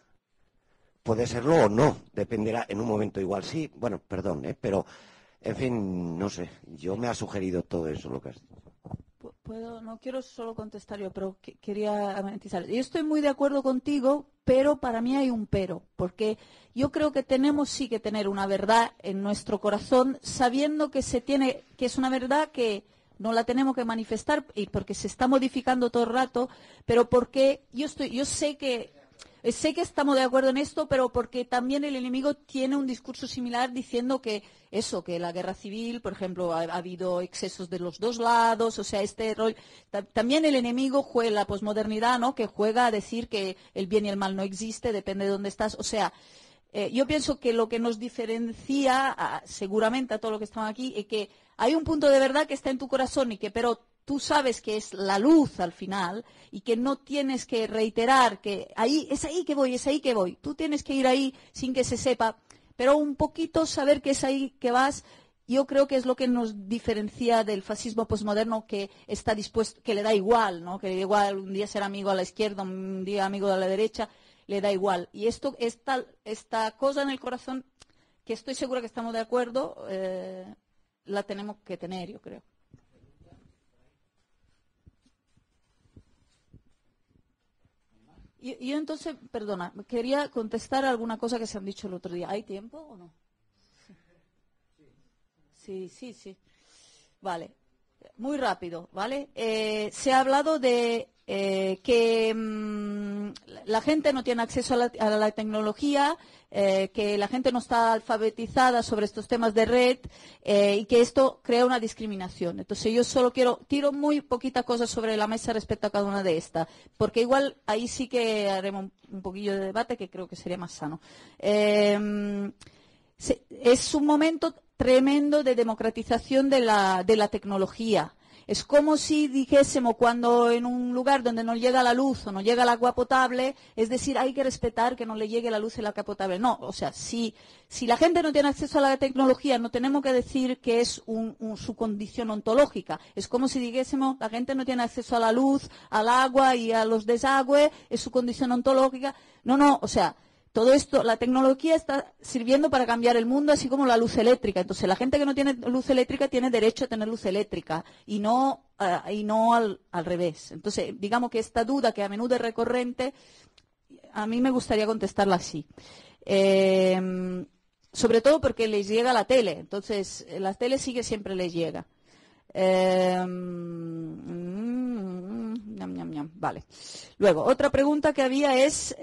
puede serlo o no. Dependerá en un momento igual sí. Bueno, perdón, pero en fin, no sé. Yo me ha sugerido todo eso lo que has dicho.
No quiero solo contestar yo, pero quería matizar. Yo estoy muy de acuerdo contigo, pero para mí hay un pero, porque yo creo que tenemos sí que tener una verdad en nuestro corazón, sabiendo que es una verdad que no la tenemos que manifestar y porque se está modificando todo el rato, pero porque yo sé que estamos de acuerdo en esto, pero porque también el enemigo tiene un discurso similar diciendo que la guerra civil, por ejemplo, ha habido excesos de los dos lados, o sea, este rol. También el enemigo juega la posmodernidad, ¿no? Que juega a decir que el bien y el mal no existe, depende de dónde estás. O sea, yo pienso que lo que nos diferencia, seguramente a todos los que estamos aquí, es que hay un punto de verdad que está en tu corazón pero tú sabes que es la luz al final y que no tienes que reiterar que es ahí que voy. Tú tienes que ir ahí sin que se sepa, pero un poquito saber que es ahí que vas. Yo creo que es lo que nos diferencia del fascismo posmoderno, que está dispuesto, que le da igual, ¿no? Que le da igual un día ser amigo a la izquierda, un día amigo a la derecha, le da igual. Y esta cosa en el corazón, que estoy segura que estamos de acuerdo, la tenemos que tener, yo creo. Yo entonces, perdona, quería contestar alguna cosa que se han dicho el otro día. ¿Hay tiempo o no? Sí. Vale. Muy rápido, ¿vale? Se ha hablado de que la gente no tiene acceso a la tecnología, que la gente no está alfabetizada sobre estos temas de red y que esto crea una discriminación. Entonces yo solo tiro muy poquita cosa sobre la mesa respecto a cada una de estas, porque igual ahí sí que haremos un poquillo de debate que creo que sería más sano. Es un momento tremendo de democratización de la tecnología. Es como si dijésemos cuando en un lugar donde no llega la luz o no llega el agua potable, es decir, hay que respetar que no le llegue la luz y el agua potable. No, o sea, si la gente no tiene acceso a la tecnología, no tenemos que decir que es su condición ontológica. Es como si dijésemos la gente no tiene acceso a la luz, al agua y a los desagües, es su condición ontológica. No, o sea, todo esto, la tecnología está sirviendo para cambiar el mundo, así como la luz eléctrica. Entonces, la gente que no tiene luz eléctrica tiene derecho a tener luz eléctrica y no al revés. Entonces, digamos que esta duda que a menudo es recurrente, a mí me gustaría contestarla así. Sobre todo porque les llega la tele. Entonces, la tele sí que siempre les llega. Vale. Luego, otra pregunta que había es...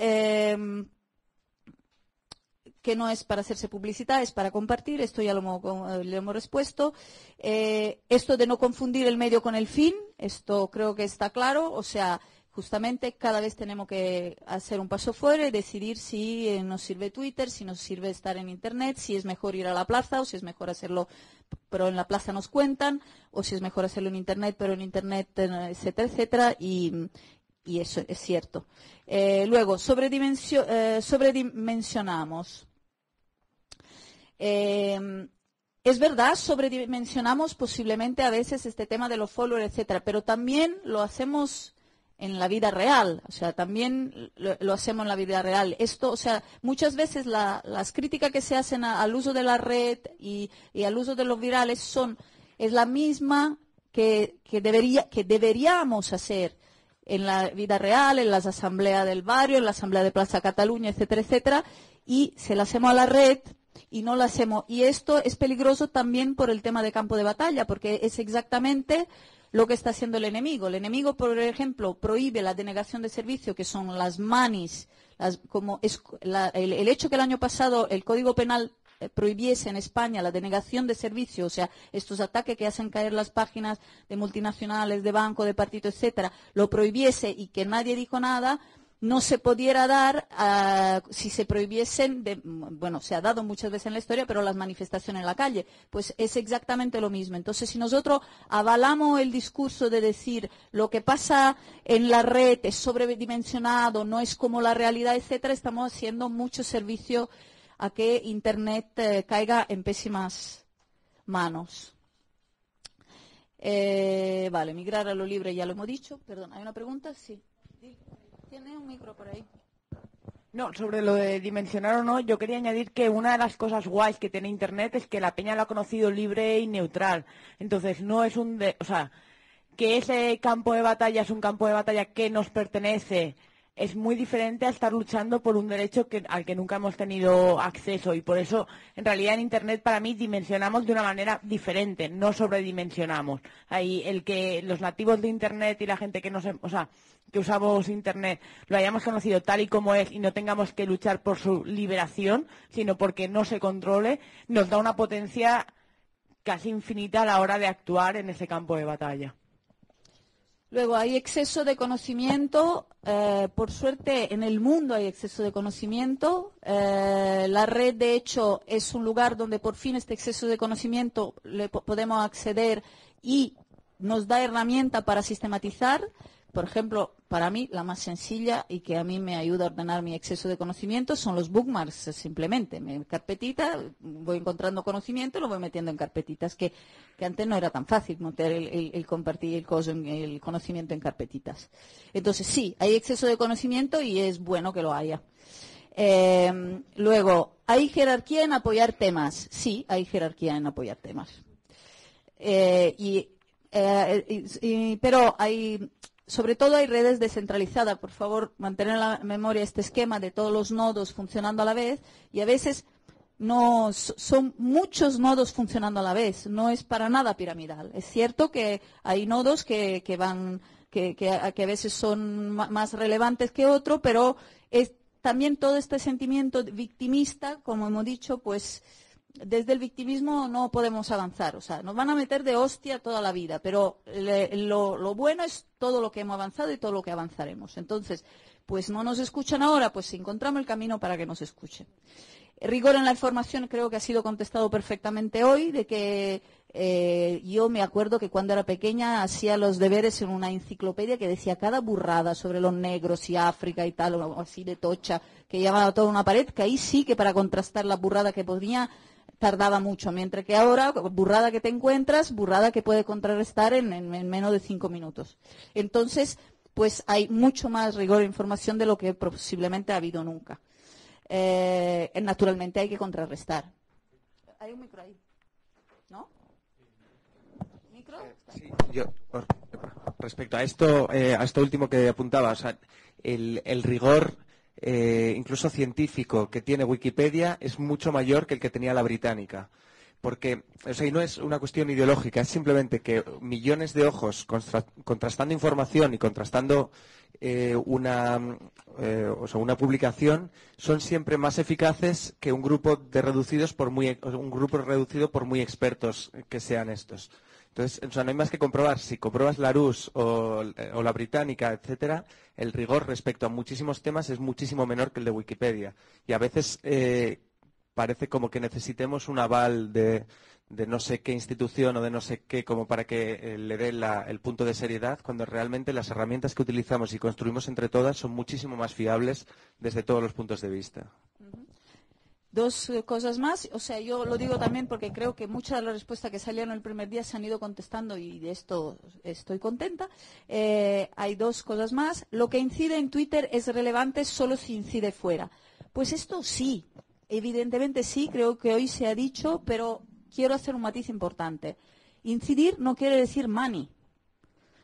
que no es para hacerse publicidad, es para compartir. Esto ya le hemos respuesto. Esto de no confundir el medio con el fin, esto creo que está claro. O sea, justamente cada vez tenemos que hacer un paso fuera y decidir si nos sirve Twitter, si nos sirve estar en Internet, si es mejor ir a la plaza o si es mejor hacerlo, pero en la plaza nos cuentan, o si es mejor hacerlo en Internet, pero en Internet, etcétera, etcétera. Y eso es cierto. Luego, sobredimensionamos. Es verdad, sobredimensionamos posiblemente a veces este tema de los followers, etcétera, pero también lo hacemos en la vida real, o sea, también lo hacemos en la vida real. Esto, o sea, muchas veces las críticas que se hacen al uso de la red y al uso de los virales es la misma que deberíamos hacer en la vida real, en las asambleas del barrio, en la asamblea de Plaza Cataluña, etcétera, etcétera, y se la hacemos a la red y no lo hacemos. Y esto es peligroso también por el tema de campo de batalla, porque es exactamente lo que está haciendo el enemigo. El enemigo, por ejemplo, prohíbe la denegación de servicio, que son las manis, el hecho que el año pasado el Código Penal prohibiese en España la denegación de servicio, o sea, estos ataques que hacen caer las páginas de multinacionales, de banco, de partido, etcétera, lo prohibiese y que nadie dijo nada. no se pudiera dar si se prohibiesen, bueno, se ha dado muchas veces en la historia, pero las manifestaciones en la calle, pues es exactamente lo mismo. Entonces, si nosotros avalamos el discurso de decir lo que pasa en la red es sobredimensionado, no es como la realidad, etcétera, estamos haciendo mucho servicio a que Internet caiga en pésimas manos. Vale, migrar a lo libre ya lo hemos dicho. Perdón, ¿hay una pregunta? Sí. ¿Tiene un micro por ahí?
No, sobre lo de dimensionar o no, yo quería añadir que una de las cosas guays que tiene Internet es que la peña lo ha conocido libre y neutral. Entonces, no es o sea, que ese campo de batalla es un campo de batalla que nos pertenece, es muy diferente a estar luchando por un derecho al que nunca hemos tenido acceso. Y por eso, en realidad, en Internet, para mí, dimensionamos de una manera diferente, no sobredimensionamos. Ahí, el que los nativos de Internet y la gente que que usamos Internet lo hayamos conocido tal y como es y no tengamos que luchar por su liberación, sino porque no se controle, nos da una potencia casi infinita a la hora de actuar en ese campo de batalla.
Luego hay exceso de conocimiento, por suerte en el mundo hay exceso de conocimiento, la red de hecho es un lugar donde por fin este exceso de conocimiento le podemos acceder y nos da herramienta para sistematizar. Por ejemplo, para mí la más sencilla y que a mí me ayuda a ordenar mi exceso de conocimiento son los bookmarks, simplemente. Mi carpetita, voy encontrando conocimiento y lo voy metiendo en carpetitas, que antes no era tan fácil meter el compartir el conocimiento en carpetitas. Entonces, sí, hay exceso de conocimiento y es bueno que lo haya. Luego, ¿hay jerarquía en apoyar temas? Sí, hay jerarquía en apoyar temas. Pero sobre todo hay redes descentralizadas. Por favor, mantener en la memoria este esquema de todos los nodos funcionando a la vez y a veces no son muchos nodos funcionando a la vez. No es para nada piramidal. Es cierto que hay nodos que a veces son más relevantes que otros, pero es también todo este sentimiento victimista, como hemos dicho, pues desde el victimismo no podemos avanzar. O sea, nos van a meter de hostia toda la vida, pero lo bueno es todo lo que hemos avanzado y todo lo que avanzaremos. Entonces, pues no nos escuchan ahora, pues encontramos el camino para que nos escuchen. Rigor en la información creo que ha sido contestado perfectamente hoy, de que yo me acuerdo que cuando era pequeña hacía los deberes en una enciclopedia que decía cada burrada sobre los negros y África y tal, o así de tocha, que llamaba toda una pared, que ahí sí que para contrastar la burrada que podía tardaba mucho, mientras que ahora, burrada que te encuentras, burrada que puede contrarrestar en menos de 5 minutos. Entonces, pues hay mucho más rigor de información de lo que posiblemente ha habido nunca. Naturalmente hay que contrarrestar. Hay un micro ahí, ¿no? ¿Micro?
Sí, respecto a esto último que apuntaba, o sea, el rigor incluso científico que tiene Wikipedia es mucho mayor que el que tenía la británica. Porque, o sea, y no es una cuestión ideológica, es simplemente que millones de ojos contrastando información y contrastando una publicación son siempre más eficaces que un grupo reducido por muy expertos que sean estos. Entonces, o sea, no hay más que comprobar. Si compruebas Larousse o la británica, etcétera, el rigor respecto a muchísimos temas es muchísimo menor que el de Wikipedia. Y a veces parece como que necesitemos un aval de no sé qué institución o de no sé qué como para que le dé el punto de seriedad, cuando realmente las herramientas que utilizamos y construimos entre todas son muchísimo más fiables desde todos los puntos de vista.
Dos cosas más, o sea, yo lo digo también porque creo que muchas de las respuestas que salieron el primer día se han ido contestando y de esto estoy contenta. Hay dos cosas más. Lo que incide en Twitter es relevante solo si incide fuera. Pues esto sí, evidentemente sí, creo que hoy se ha dicho, pero quiero hacer un matiz importante. Incidir no quiere decir money,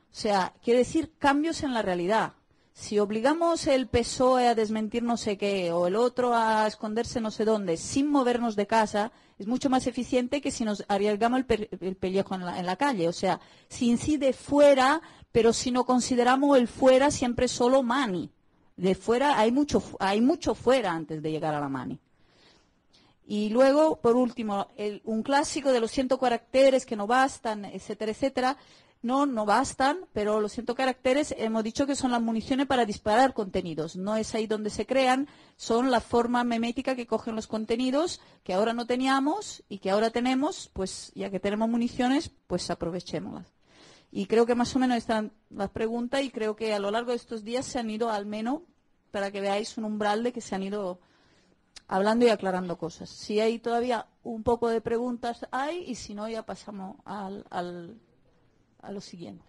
o sea, quiere decir cambios en la realidad. Si obligamos el PSOE a desmentir no sé qué o el otro a esconderse no sé dónde sin movernos de casa, es mucho más eficiente que si nos arriesgamos el pellejo en la calle. O sea, si incide fuera, pero si no consideramos el fuera siempre solo money. De fuera hay mucho fuera antes de llegar a la money. Y luego, por último, un clásico de los 100 caracteres que no bastan, etcétera, etcétera. No bastan, pero los 100 caracteres hemos dicho que son las municiones para disparar contenidos. No es ahí donde se crean, son la forma memética que cogen los contenidos que ahora no teníamos y que ahora tenemos, pues ya que tenemos municiones, pues aprovechémoslas. Y creo que más o menos están las preguntas y creo que a lo largo de estos días se han ido, al menos, para que veáis un umbral de que se han ido hablando y aclarando cosas. Si hay todavía un poco de preguntas, hay, y si no, ya pasamos a lo siguiente.